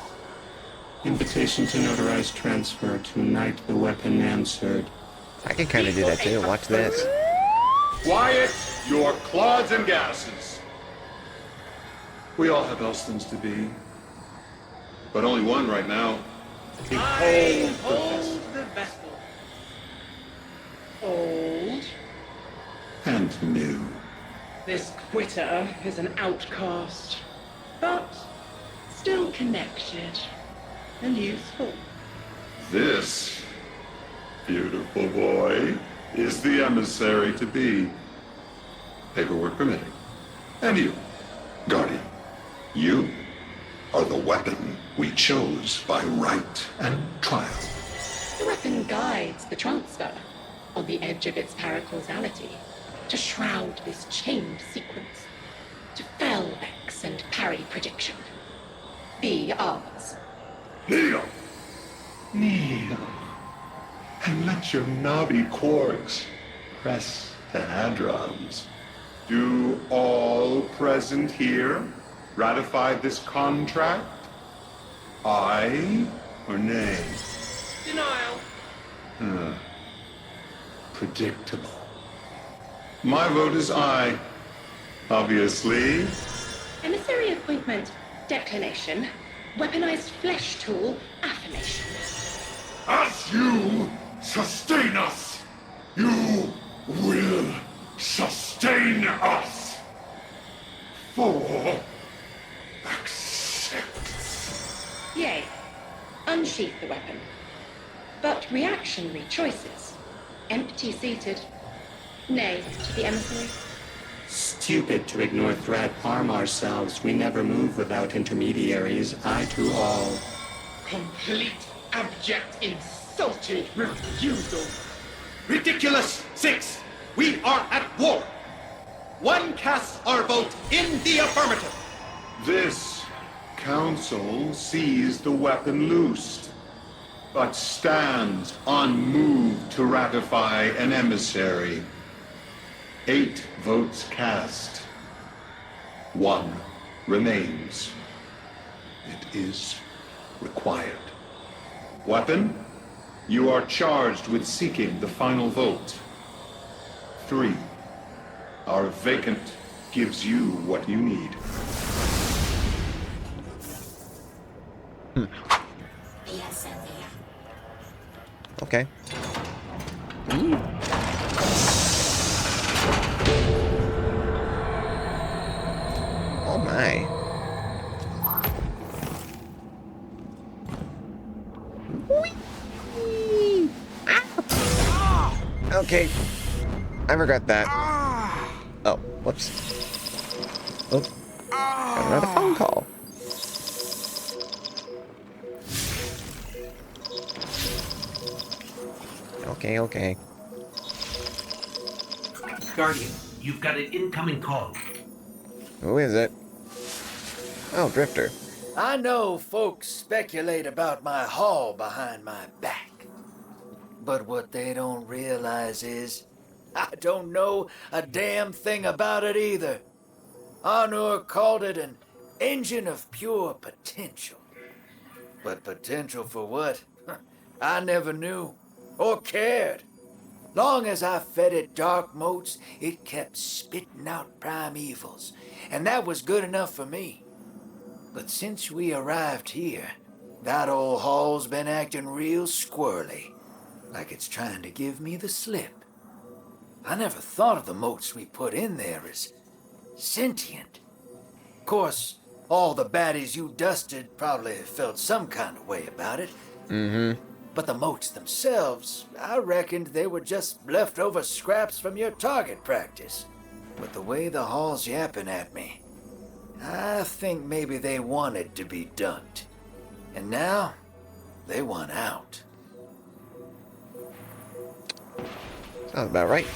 Invitation to notarize transfer. Tonight the weapon answered. I can kind of do that too. Watch this. Quiet your clods and gases. We all have else things to be. But only one right now. Behold the vessel. Old. And new. This quitter is an outcast, but still connected and useful. This beautiful boy is the emissary to be. Paperwork permitting. And you, Guardian, you are the weapon we chose by right and trial. The weapon guides the transfer on the edge of its paracausality to shroud this chained sequence, to fell Vex and parry prediction. Be ours. Kneel! Kneel. And let your knobby quarks press the hadrons. Do all present here ratify this contract? Aye or nay? Denial. Predictable. My vote is aye. Obviously. Emissary appointment, declination. Weaponized flesh tool, affirmation. As you sustain us, you will sustain us. For acceptance. Yay. Unsheath the weapon. But reactionary choices. Empty-seated. Nay to the emissary. Stupid to ignore threat, arm ourselves. We never move without intermediaries. I to all. Complete, abject, insulted refusal. Ridiculous! 6! We are at war! One casts our vote in the affirmative! This council sees the weapon loosed, but stands unmoved to ratify an emissary. 8 votes cast. 1 remains. It is required. Weapon, you are charged with seeking the final vote. 3. Our vacant gives you what you need. Okay. Oh my. Okay. I regret that. Oh, whoops. Oh. Got another phone call. Okay. Guardian, you've got an incoming call. Who is it? Oh, Drifter. I know folks speculate about my haul behind my back. But what they don't realize is, I don't know a damn thing about it either. Arnor called it an engine of pure potential. But potential for what? I never knew, or cared. Long as I fed it dark motes, it kept spitting out primevals, and that was good enough for me. But since we arrived here, that old hall's been acting real squirrely, like it's trying to give me the slip. I never thought of the motes we put in there as sentient. Of course, all the baddies you dusted probably felt some kind of way about it. Mm-hmm. But the motes themselves, I reckoned they were just leftover scraps from your target practice. But the way the hall's yapping at me, I think maybe they wanted to be dunked. And now, they want out. Sounds about right.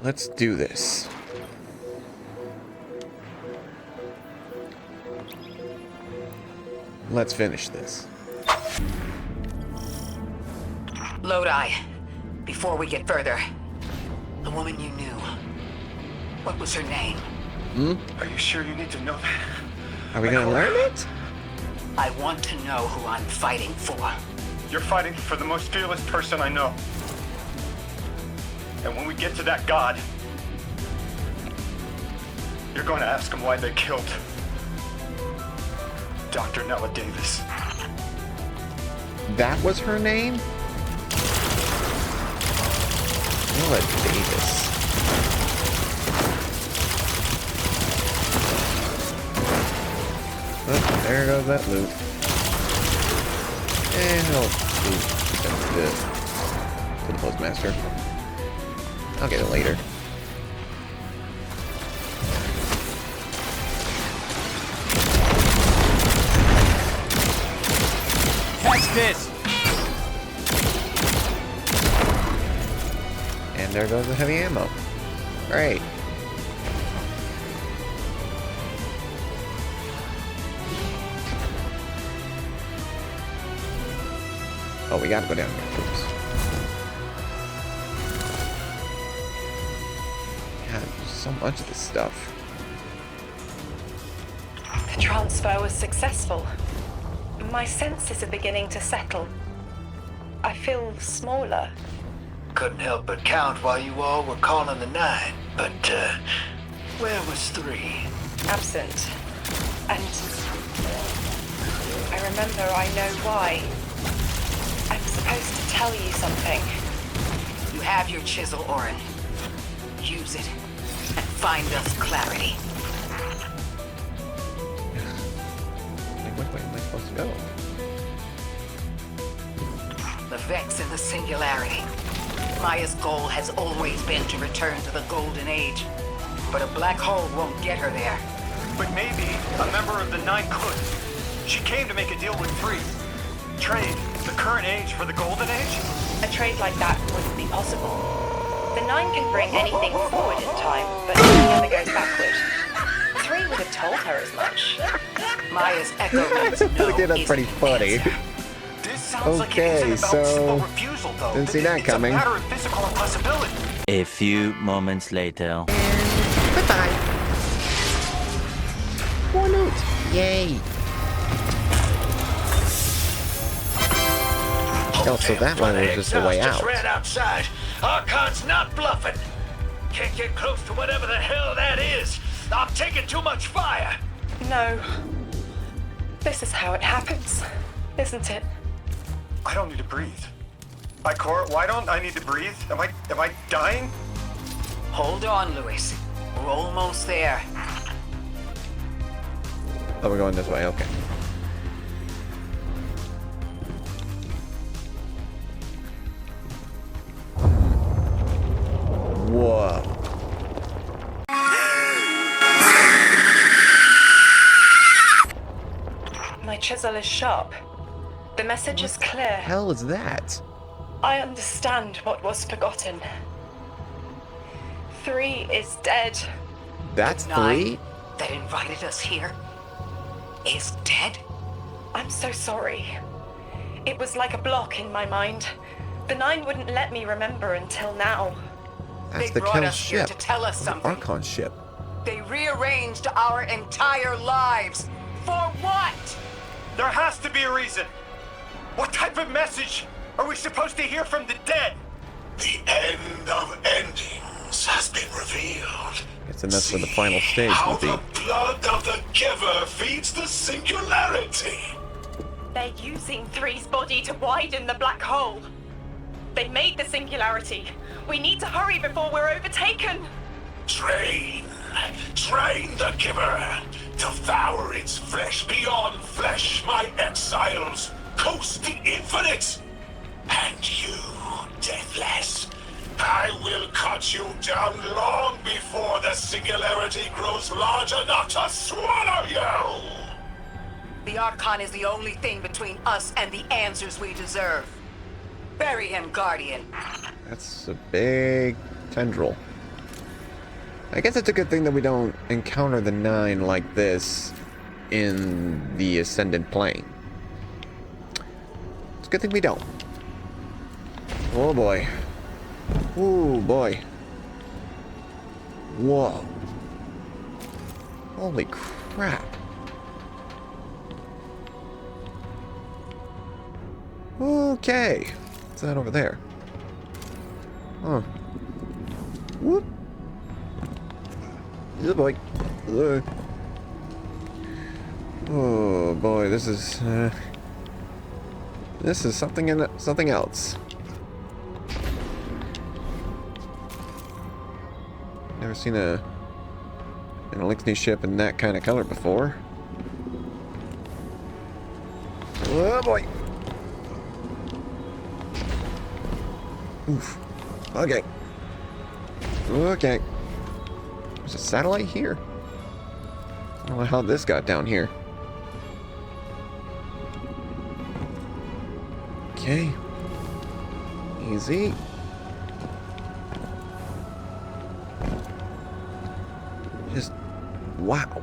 Let's do this. Let's finish this. Lodi, before we get further, the woman you knew, what was her name? Are you sure you need to know that? Are we gonna learn it? I want to know who I'm fighting for. You're fighting for the most fearless person I know. And when we get to that god, you're going to ask him why they killed Dr. Nella Davis. That was her name? Nella Davis. Oh, there goes that loot. And I'll loot for the postmaster. I'll get it later. Catch this! And there goes the heavy ammo. Great. Oh, we gotta go down here. Oops. God, there's so much of this stuff. The transfer was successful. My senses are beginning to settle. I feel smaller. Couldn't help but count while you all were calling the 9, but, where was 3? Absent. And I remember I know why. I'm supposed to tell you something. You have your chisel, Orin. Use it and find us clarity. Like, what way am I supposed to go? The Vex and the Singularity. Maya's goal has always been to return to the Golden Age. But a black hole won't get her there. But maybe a member of the 9 could. She came to make a deal with 3. Trade the current age for the Golden Age? A trade like that wouldn't be possible. The 9 can bring anything forward in time, but it never goes backward. 3 would have told her as much. Maya's echo means no. Okay, that's pretty funny. Okay, so didn't see that coming. A few moments later. Goodbye. More loot. Yay. Oh, so that one was just the way out. Ran outside. Archon's not bluffing. Can't get close to whatever the hell that is. I'm taking too much fire. No. This is how it happens, isn't it? I don't need to breathe. Ikora, why don't I need to breathe? Am I dying? Hold on, Louis. We're almost there. Oh, we're going this way, okay. Whoa. My chisel is sharp. The message is clear. What the hell is that? I understand what was forgotten. 3 is dead. That's 9 that invited us here is dead? I'm so sorry. It was like a block in my mind. The 9 wouldn't let me remember until now. That's They the brought kill us here ship. to tell us The something. Archon ship. They rearranged our entire lives. For what? There has to be a reason. What type of message are we supposed to hear from the dead? The end of endings has been revealed. Guess and that's where the final stage How will be. the blood of the giver feeds the singularity. They're using 3's body to widen the black hole. They made the singularity. We need to hurry before we're overtaken. Train the giver. Devour its flesh beyond flesh, my exiles. Coast the infinite. And you, Deathless, I will cut you down long before the singularity grows large enough to swallow you. The Archon is the only thing between us and the answers we deserve. Bury him, Guardian. That's a big tendril. I guess it's a good thing that we don't encounter the 9 like this in the Ascended Plane. It's a good thing we don't. Oh boy. Ooh boy. Whoa. Holy crap. Okay. What's that over there? Huh. Whoop. Oh boy. Oh boy, this is something else. Never seen an Elixir ship in that kind of color before. Oh boy. Oof. Okay. Okay. There's a satellite here. I don't know how this got down here. Okay. Easy. Just... wow.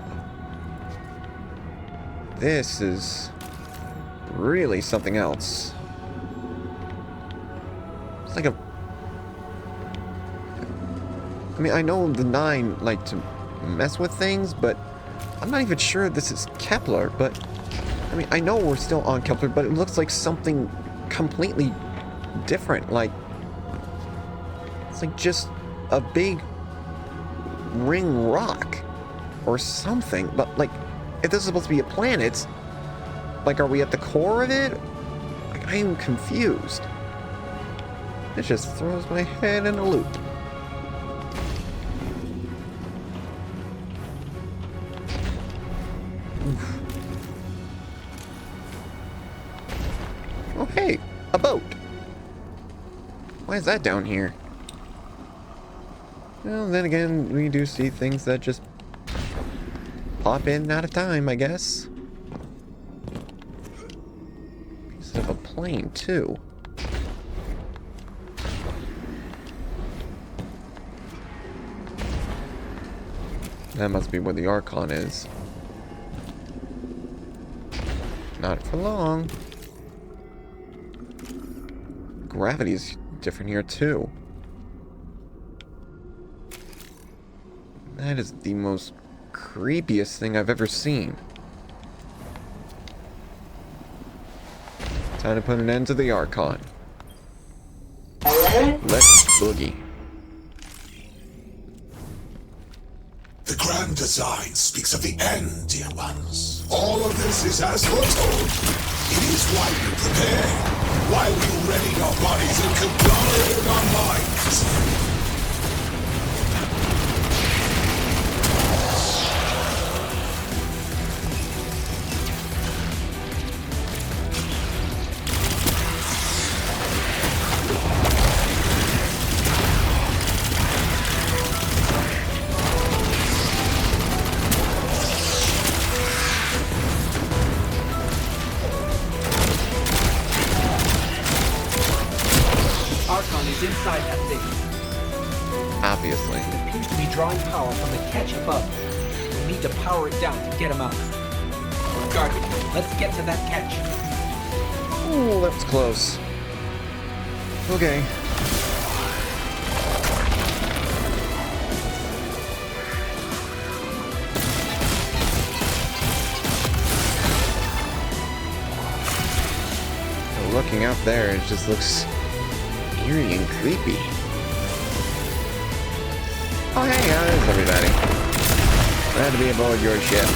This is... really something else. It's like a... I mean, I know the Nine like to mess with things, but I'm not even sure this is Kepler, but... I mean, I know we're still on Kepler, but it looks like something completely different. Like... it's like just a big ring rock or something. But, like, if this is supposed to be a planet, like, are we at the core of it? Like, I am confused. It just throws my head in a loop. Oof. Oh, hey, a boat. Why is that down here? Well, then again, we do see things that just pop in out of time, I guess. Piece of a plane, too. That must be where the Archon is. Not for long. Gravity's different here, too. That is the most creepiest thing I've ever seen. Time to put an end to the Archon. Let's boogie. The grand design speaks of the end, dear ones. All of this is as foretold. It is why we prepare, why we ready our bodies and conglomerate our minds. Inside that thing. Obviously. It appears to be drawing power from the catch above. We need to power it down to get him out. Guardian, let's get to that catch. Ooh, that's close. Okay. So looking out there, it just looks eerie and creepy. Oh hey, how is everybody? Glad to be aboard your ship.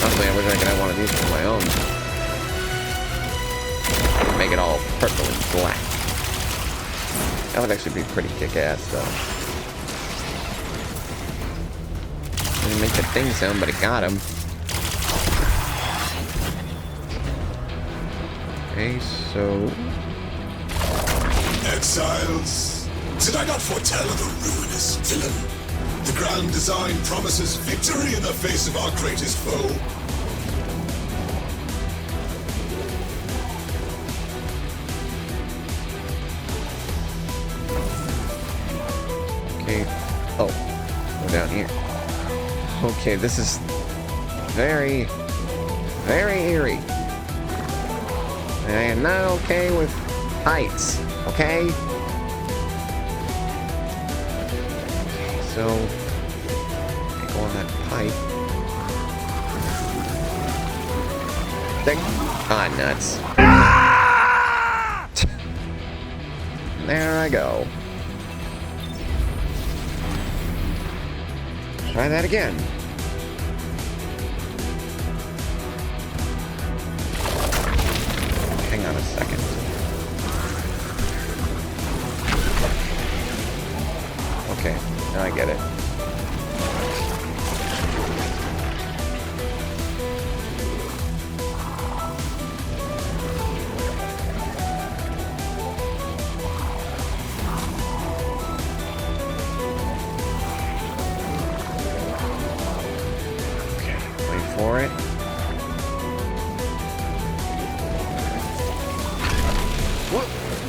Honestly, I wish I could have one of these for my own. Make it all purple and black. That would actually be pretty kick-ass, though. Didn't make the thing sound, but it got him. Okay, so... Exiles, did I not foretell of the ruinous villain? The grand design promises victory in the face of our greatest foe. Okay. Oh, go down here. Okay, this is very, very eerie. I am not okay with heights. Okay? So, go on that pipe. Nuts. There I go. Try that again. Hang on a second. Okay, now I get it.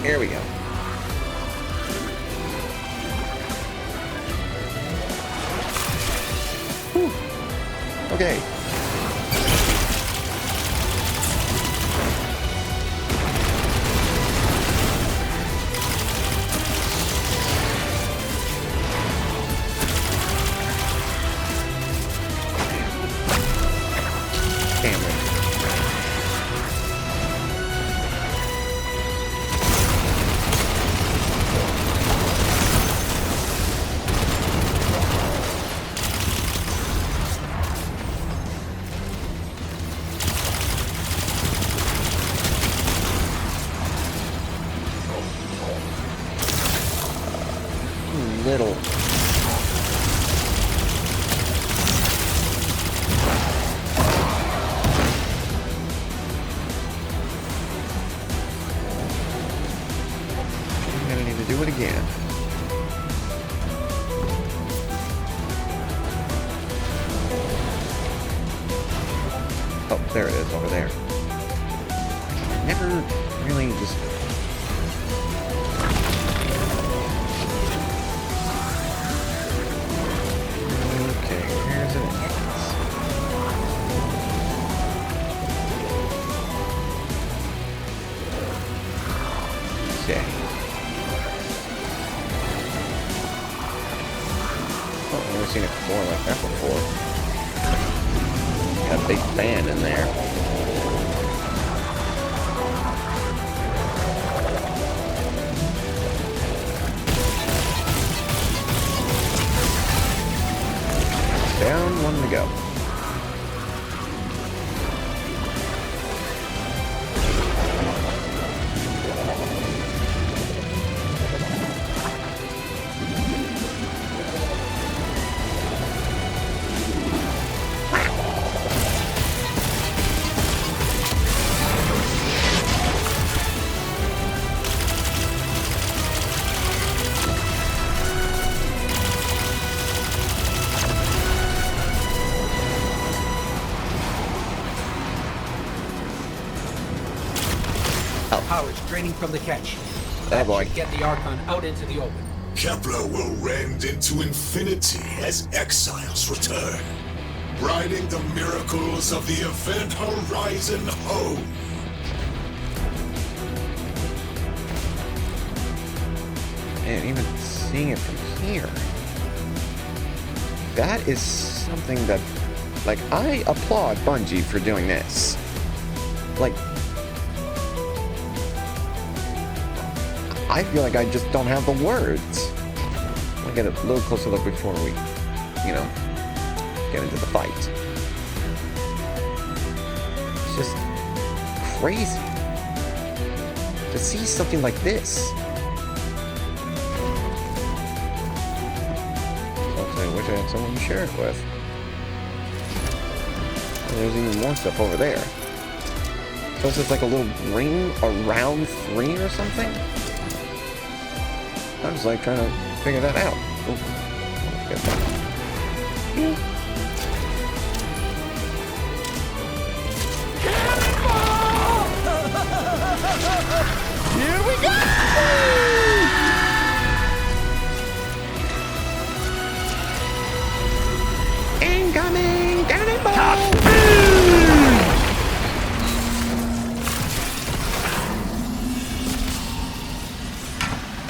There we go. Whew. Okay. Little. I'm gonna need to do it again. Oh, there it is, over there. Never really just... Okay. Oh, I've never seen it before like that before. Got a big fan in there. Down, one to go. Power's draining from the catch. Oh boy. Get the Archon out into the open. Kepler will rend into infinity as exiles return, riding the miracles of the event horizon home. And even seeing it from here, that is something that, like, I applaud Bungie for doing this. Like, I feel like I just don't have the words. I'll get a little closer look before we, you know, get into the fight. It's just crazy to see something like this. I wish I had someone to share it with. And there's even more stuff over there. So is this like a little ring around 3 or something? I was like trying to figure that out. Ooh, let's get that. Here we go! Incoming! Cannonball!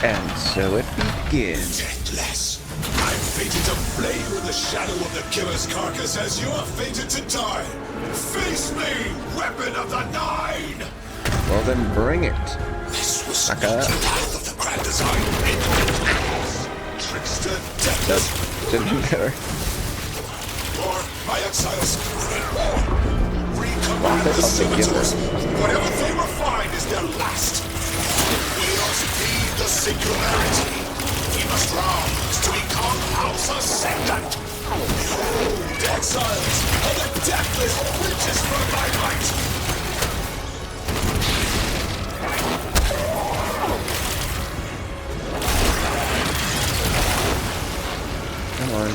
And so it begins. Deathless. I'm fated to flame in the shadow of the killer's carcass as you are fated to die. Face me, weapon of the 9! Well then bring it. This was not the path of the grand design. Trickster, deathless. Didn't do better. Or my exiles. Recommand the scimitars. Whatever they refine is their last. We must feed the singularity. We must rise to become House Ascendant. Behold, exiles, and the deathless riches for my might. Come on.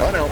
Oh no.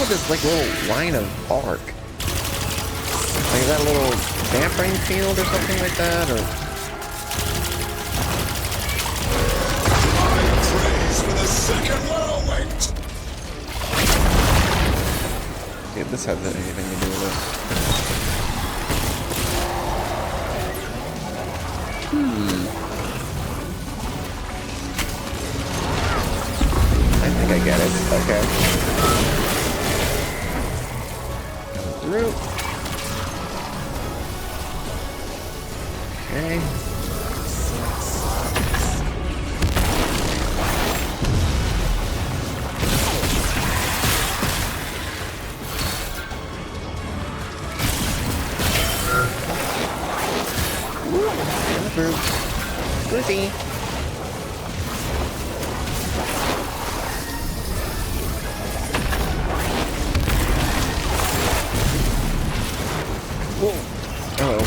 This like little line of arc. Like is that a little dampering field or something like that, or? Praise for the second whirlwind. Yeah, this has anything to do with it. I think I get it. Okay. Through. Okay. Through. Lucy. Whoa. Uh-oh.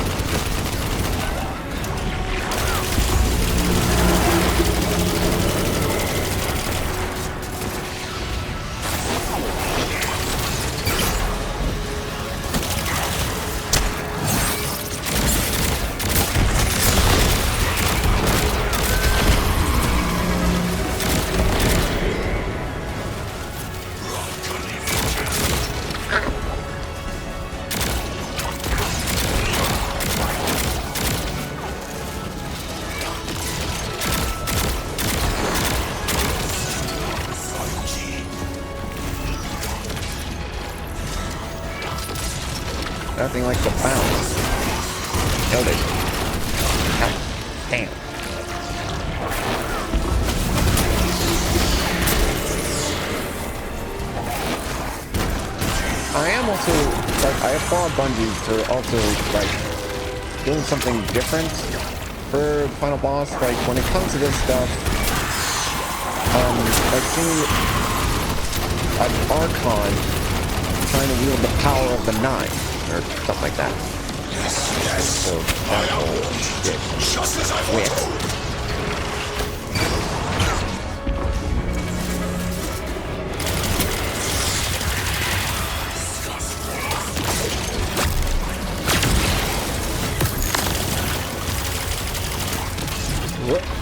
Nothing like the bounce. Killed it. God damn. I am also, like, I applaud Bungie for also, like, doing something different for the final boss. Like, when it comes to this stuff, like, seeing an Archon trying to wield the power of the knife. Or something like that. Yes. So that whole shit. Just as I foretold.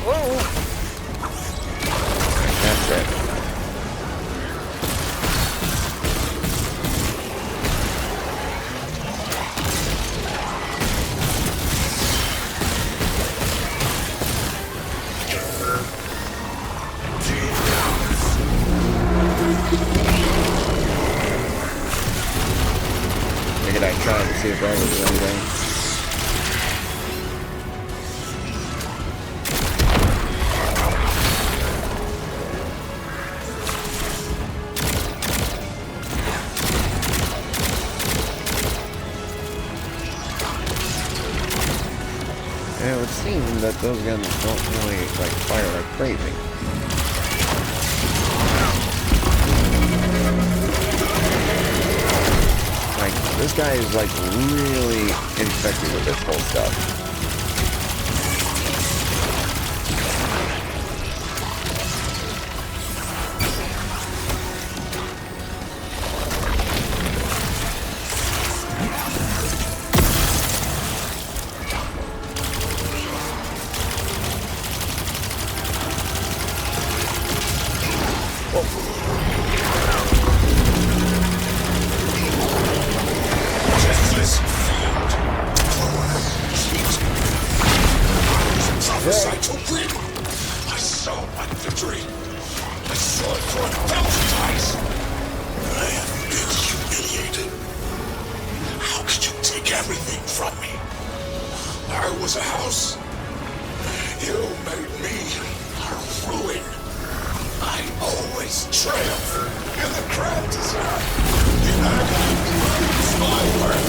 Whoa. That's it. Figured I'd try to see if that would do anything. And it would seem that those guns don't really, like, fire like crazy. Like, this guy is, like, really infected with this whole stuff. I saw my victory. I saw it for 1,000 times. I have been and the craft is not in agony. It's my work.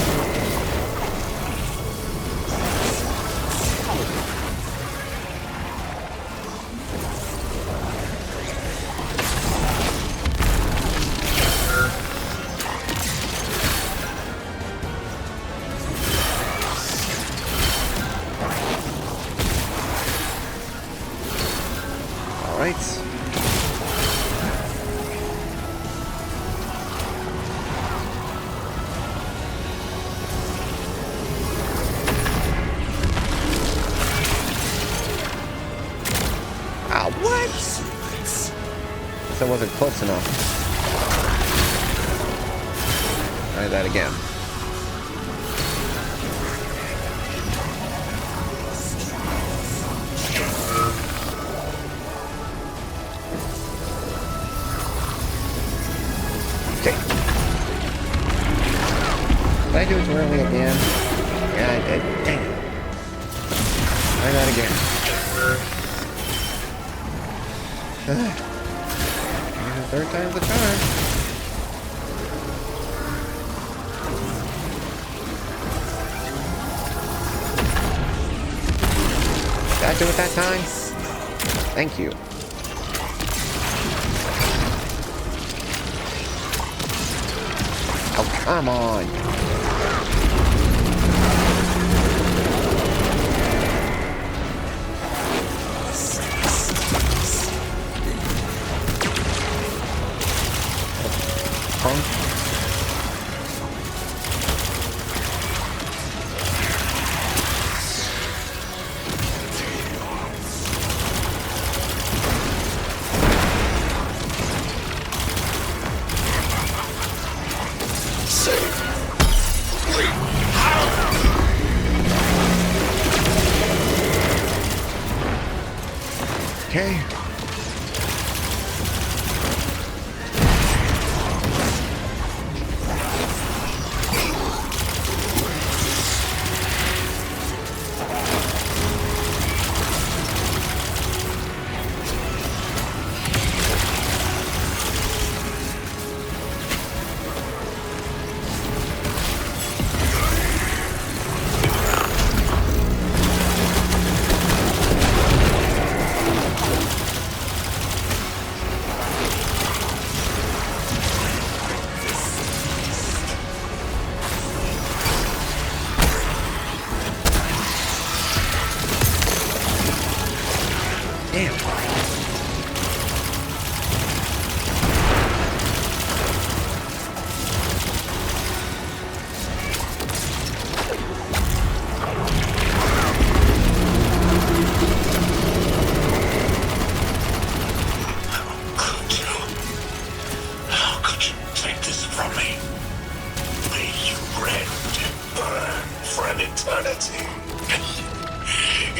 Alright. Ah, what? That wasn't close enough. Try that again. Okay. Did I do it too early again? Yeah, I did. Dang it. Try that again. Third time's the charm. Did I do it that time? Thank you. Oh, come on. Punk. Okay. Eternity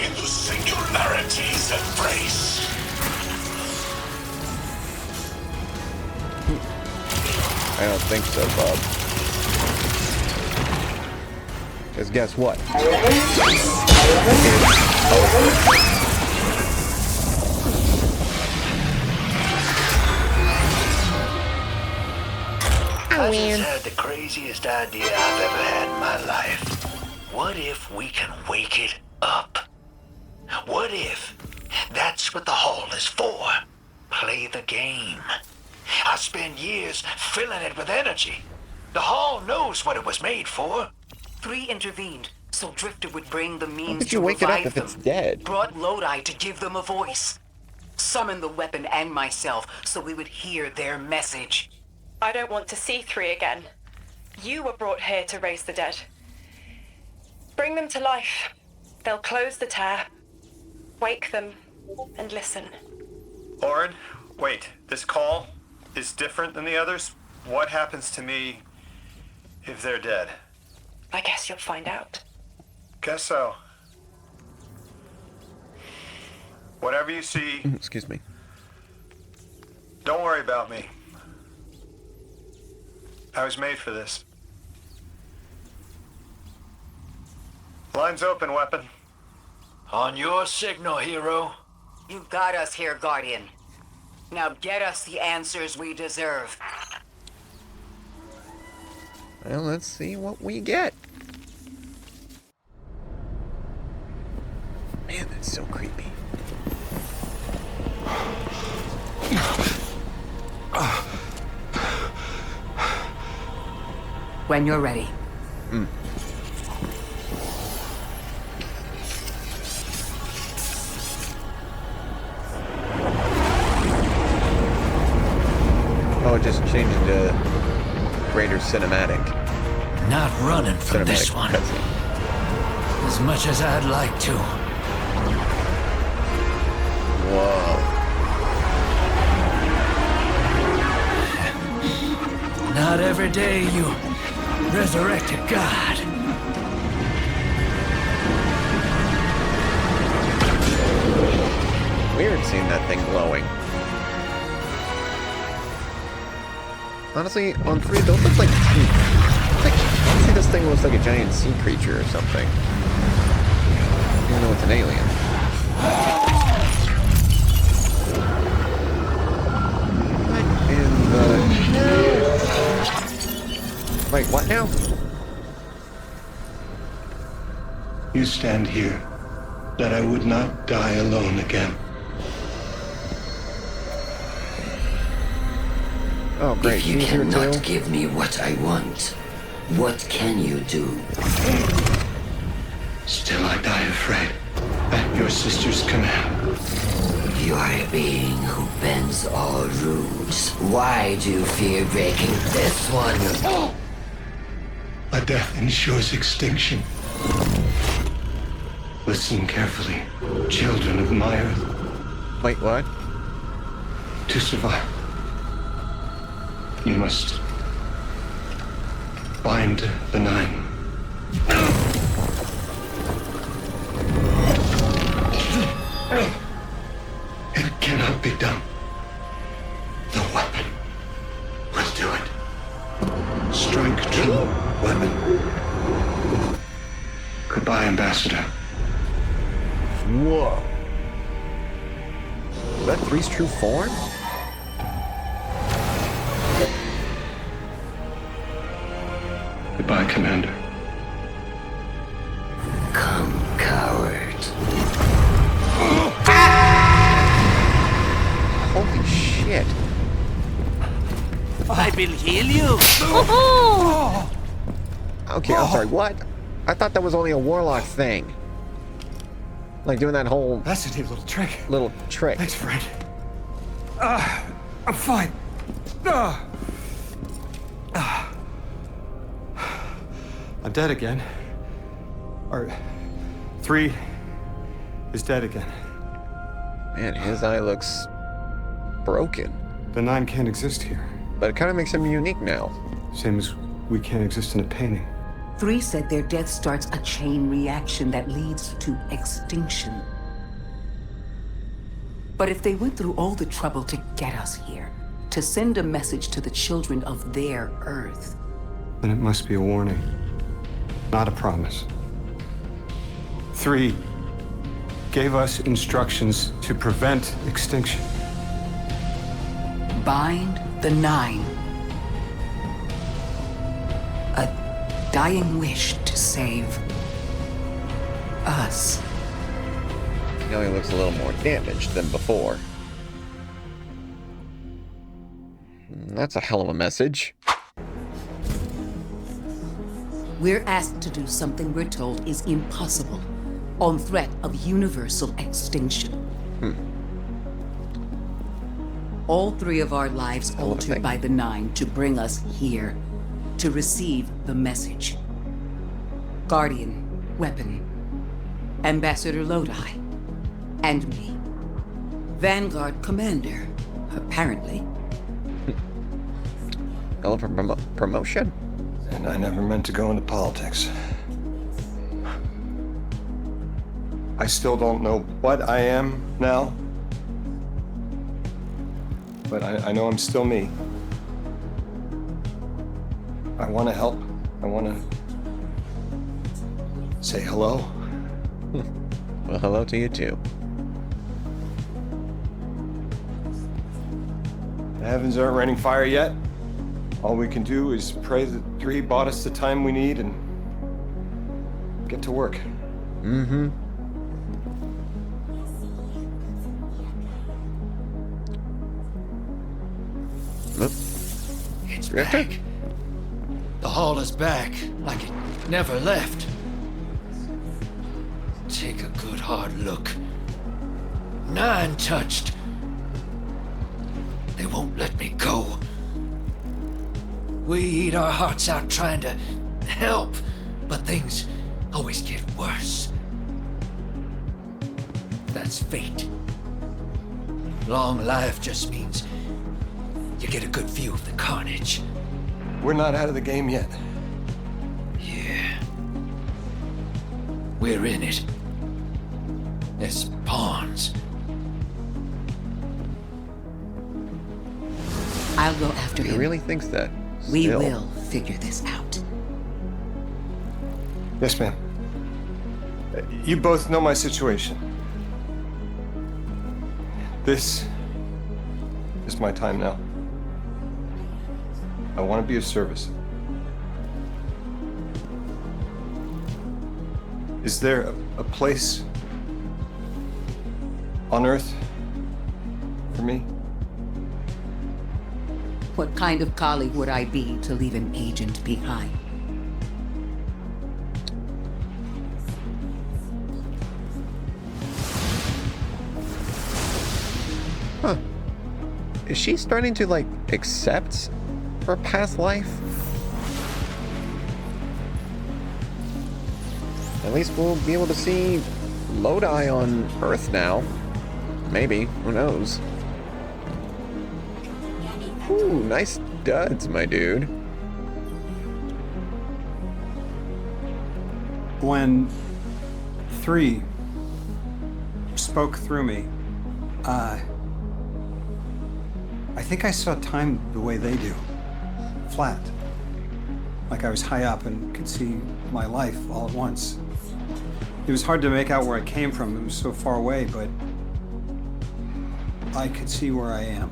in the singularity's embrace. I don't think so, Bob. Because guess what? I just had the craziest idea I've ever had in my life. What if we can wake it up? What if that's what the hall is for? Play the game. I spent years filling it with energy. The hall knows what it was made for. 3 intervened, so Drifter would bring the means How could you to wake it up revive if them. it's dead? Brought Lodi to give them a voice. Summon the weapon and myself so we would hear their message. I don't want to see 3 again. You were brought here to raise the dead. Bring them to life. They'll close the tear, wake them, and listen. Lauren, wait. This call is different than the others? What happens to me if they're dead? I guess you'll find out. Guess so. Whatever you see... Excuse me. Don't worry about me. I was made for this. Line's open, weapon. On your signal, hero. You got us here, Guardian. Now get us the answers we deserve. Well, let's see what we get. Man, that's so creepy. When you're ready. Oh, it just changed to greater cinematic. Not running from this one. Cutscene. As much as I'd like to. Whoa. Not every day you resurrect a god. Weird seeing that thing glowing. Honestly, on 3, those look like teeth. Honestly, this thing looks like a giant sea creature or something. Even though it's an alien. What in the hell? Wait, what now? You stand here, that I would not die alone again. Oh, great. If you cannot give me what I want, what can you do? Still I die afraid, at your sister's command. You are a being who bends all rules. Why do you fear breaking this one? A death ensures extinction. Listen carefully, children of my earth. Wait, what? To survive, you must bind the 9. It cannot be done. The weapon will do it. Strike true, weapon. Goodbye, Ambassador. Whoa. Is that 3's true form? Goodbye, Commander. Come, coward. Holy shit. I will heal you. Okay, I'm sorry, what? I thought that was only a warlock thing. Like doing that whole... That's a neat little trick. Thanks, friend. I'm fine. I'm dead again. Or 3 is dead again. Man, his eye looks broken. The 9 can't exist here. But it kind of makes him unique now. Same as we can't exist in a painting. 3 said their death starts a chain reaction that leads to extinction. But if they went through all the trouble to get us here, to send a message to the children of their Earth, Then it must be a warning, not a promise. 3 gave us instructions to prevent extinction. bind the 9. A dying wish to save us. Now he looks a little more damaged than before. That's a hell of a message. We're asked to do something we're told is impossible, on threat of universal extinction. All 3 of our lives altered by the 9 to bring us here, to receive the message. Guardian, Weapon, Ambassador Lodi, and me. Vanguard Commander, apparently. Hell of a promotion. And I never meant to go into politics. I still don't know what I am now. But I know I'm still me. I want to help. I want to say hello. Well, hello to you too. The heavens aren't raining fire yet. All we can do is pray that 3 bought us the time we need and get to work. Mm-hmm. It's back. The hall is back, like it never left. Take a good hard look. 9 touched. They won't let me go. We eat our hearts out trying to help, but things always get worse. That's fate. Long life just means you get a good view of the carnage. We're not out of the game yet. Yeah. We're in it. As pawns. I'll go after He him. really thinks that. We Still. will figure this out. Yes, ma'am. You both know my situation. This is my time now. I want to be of service. Is there a place on Earth for me? What kind of colleague would I be to leave an agent behind? Huh. Is she starting to, like, accept her past life? At least we'll be able to see Lodi on Earth now. Maybe. Who knows? Ooh, nice duds, my dude. When 3 spoke through me, I think I saw time the way they do. Flat. Like I was high up and could see my life all at once. It was hard to make out where I came from. It was so far away, but I could see where I am.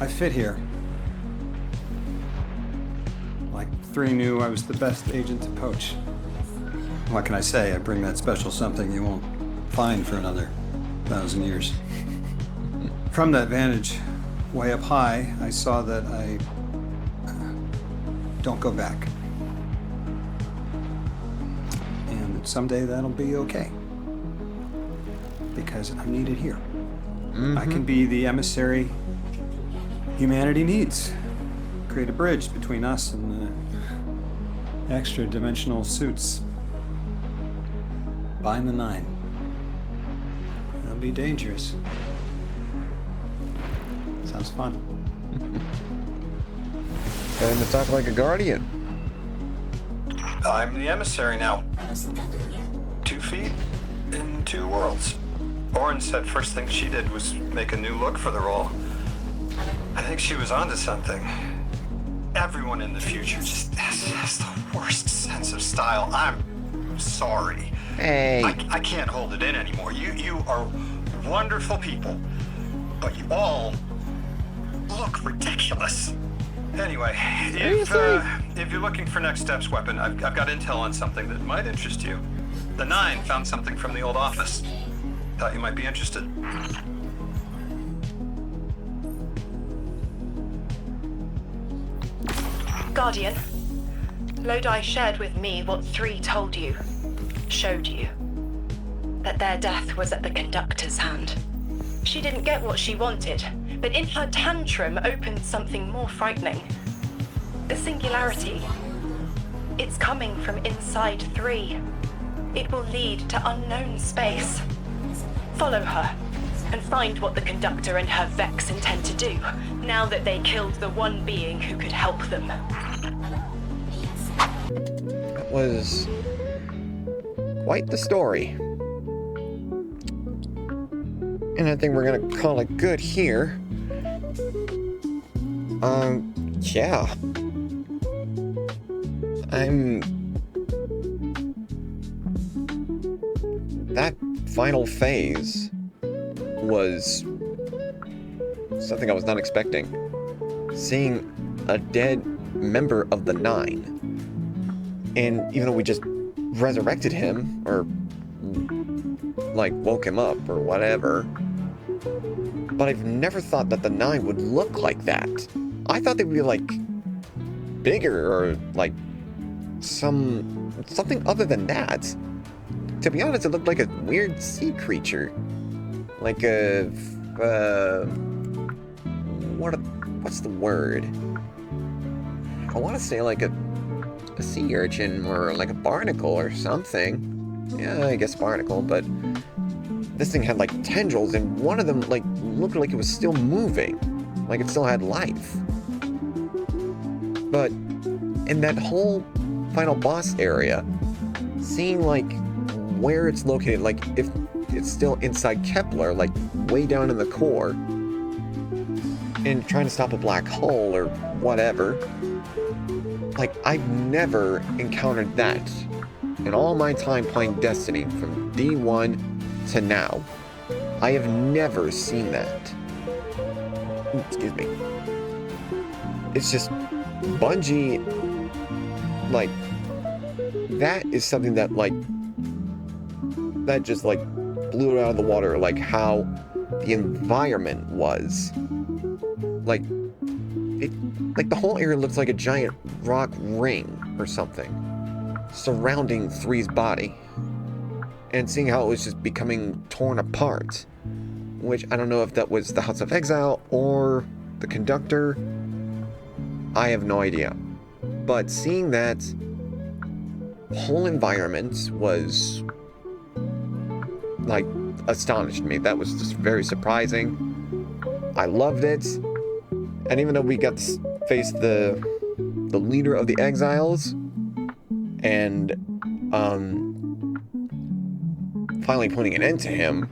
I fit here. Like 3 knew I was the best agent to poach. What can I say? I bring that special something you won't find for another 1,000 years. From that vantage, way up high, I saw that I don't go back. And that someday that'll be okay. Because I'm needed here. I can be the emissary humanity needs. Create a bridge between us and the extra-dimensional suits. Bind the 9. It'll be dangerous. Sounds fun. And to talk like a guardian. I'm the emissary now. 2 feet in 2 worlds. Oren said first thing she did was make a new look for the role. I think she was onto something. Everyone in the future just has the worst sense of style. I'm sorry. Hey. I can't hold it in anymore. You are wonderful people, but you all look ridiculous. Anyway, if you're looking for next steps, Weapon, I've got intel on something that might interest you. The 9 found something from the old office. Thought you might be interested. Guardian, Lodi shared with me what 3 told you, showed you. That their death was at the conductor's hand. She didn't get what she wanted, but in her tantrum opened something more frightening. The singularity. It's coming from inside 3. It will lead to unknown space. Follow her, and find what the conductor and her Vex intend to do, now that they killed the one being who could help them. That was quite the story. And I think we're gonna call it good here. Yeah. that final phase was something I was not expecting. Seeing a dead member of the Nine. And even though we just resurrected him, or like woke him up, or whatever, but I've never thought that the Nine would look like that. I thought they'd be like bigger, or like something other than that. To be honest, it looked like a weird sea creature. Like a what's the word? I want to say like a sea urchin, or like a barnacle or something. Yeah, I guess barnacle, but this thing had like tendrils, and one of them like looked like it was still moving, like it still had life. But in that whole final boss area, seeing like where it's located, like if it's still inside Kepler, like way down in the core, and trying to stop a black hole or whatever, like I've never encountered that in all my time playing Destiny from D1 to now. I have never seen that. Ooh, excuse me. It's just Bungie, like, that is something that, like, that just, like, blew it out of the water, like, how the environment was. Like, the whole area looks like a giant rock ring or something surrounding 3's body. And seeing how it was just becoming torn apart, which I don't know if that was the House of Exile or the Conductor. I have no idea. But seeing that whole environment was, like, astonished me. That was just very surprising. I loved it. And even though we got to face the leader of the Exiles, and finally putting an end to him,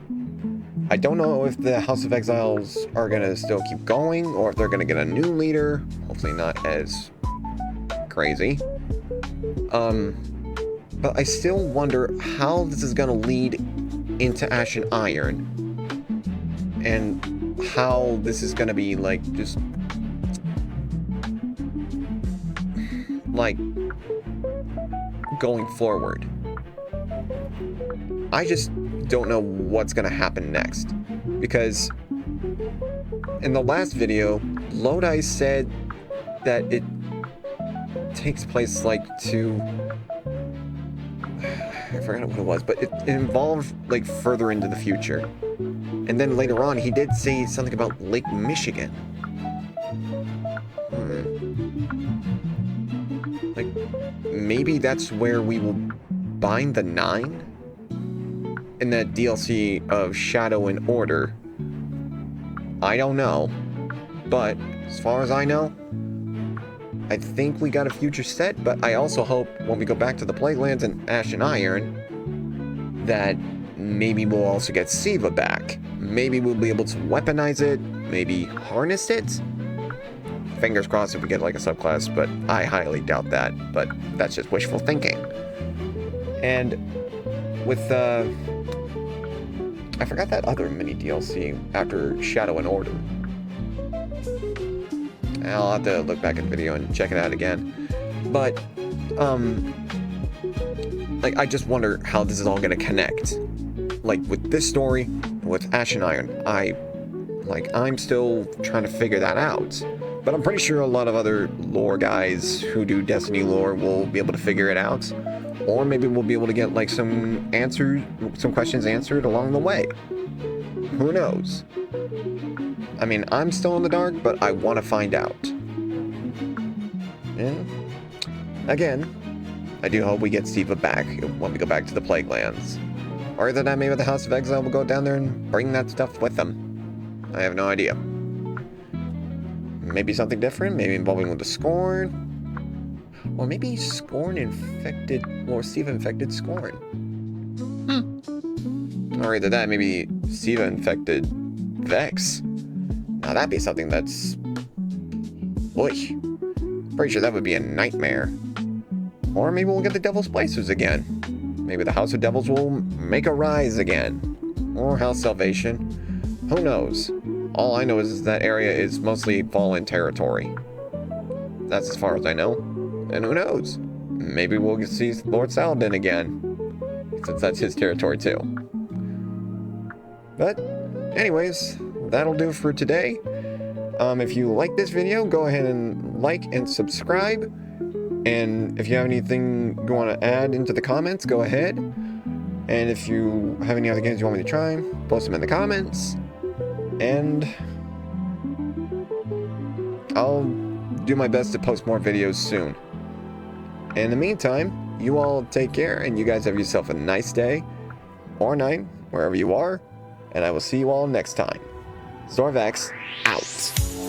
I don't know if the House of Exiles are gonna still keep going, or if they're gonna get a new leader. Hopefully not as crazy. But I still wonder how this is gonna lead into Ash and Iron, and how this is gonna be like just like going forward. I just don't know what's gonna happen next, because in the last video, Lodi said that it takes place like to, I forgot what it was, but it involved like further into the future. And then later on, he did say something about Lake Michigan. Like, maybe that's where we will bind the Nine? In that DLC of Shadow and Order. I don't know. But, as far as I know, I think we got a future set, but I also hope when we go back to the Plaguelands and Ash and Iron, that maybe we'll also get Siva back. Maybe we'll be able to weaponize it, maybe harness it. Fingers crossed if we get like a subclass, but I highly doubt that, but that's just wishful thinking. And with, I forgot that other mini DLC after Shadow and Order. I'll have to look back at the video and check it out again. But, like, I just wonder how this is all gonna connect. Like, with this story, with Ash and Iron, I'm still trying to figure that out. But I'm pretty sure a lot of other lore guys who do Destiny lore will be able to figure it out. Or maybe we'll be able to get, like, some questions answered along the way. Who knows? I mean, I'm still in the dark, but I want to find out. And, again, I do hope we get Siva back when we go back to the Plaguelands. Or either that, maybe the House of Exile will go down there and bring that stuff with them. I have no idea. Maybe something different, maybe involving with the Scorn. Or maybe Scorn infected, or Siva infected Scorn. Or either that, maybe Siva infected Vex. Now that'd be something that's... Oy. Pretty sure that would be a nightmare. Or maybe we'll get the Devil's Placers again. Maybe the House of Devils will make a rise again. Or House Salvation. Who knows? All I know is that area is mostly fallen territory. That's as far as I know. And who knows? Maybe we'll see Lord Saladin again. Since that's his territory too. But, anyways, that'll do for today. If you like this video, go ahead and like and subscribe. And if you have anything you want to add into the comments, go ahead. And if you have any other games you want me to try, post them in the comments. And I'll do my best to post more videos soon. In the meantime, you all take care, and you guys have yourself a nice day or night, wherever you are. And I will see you all next time. Zorvax out.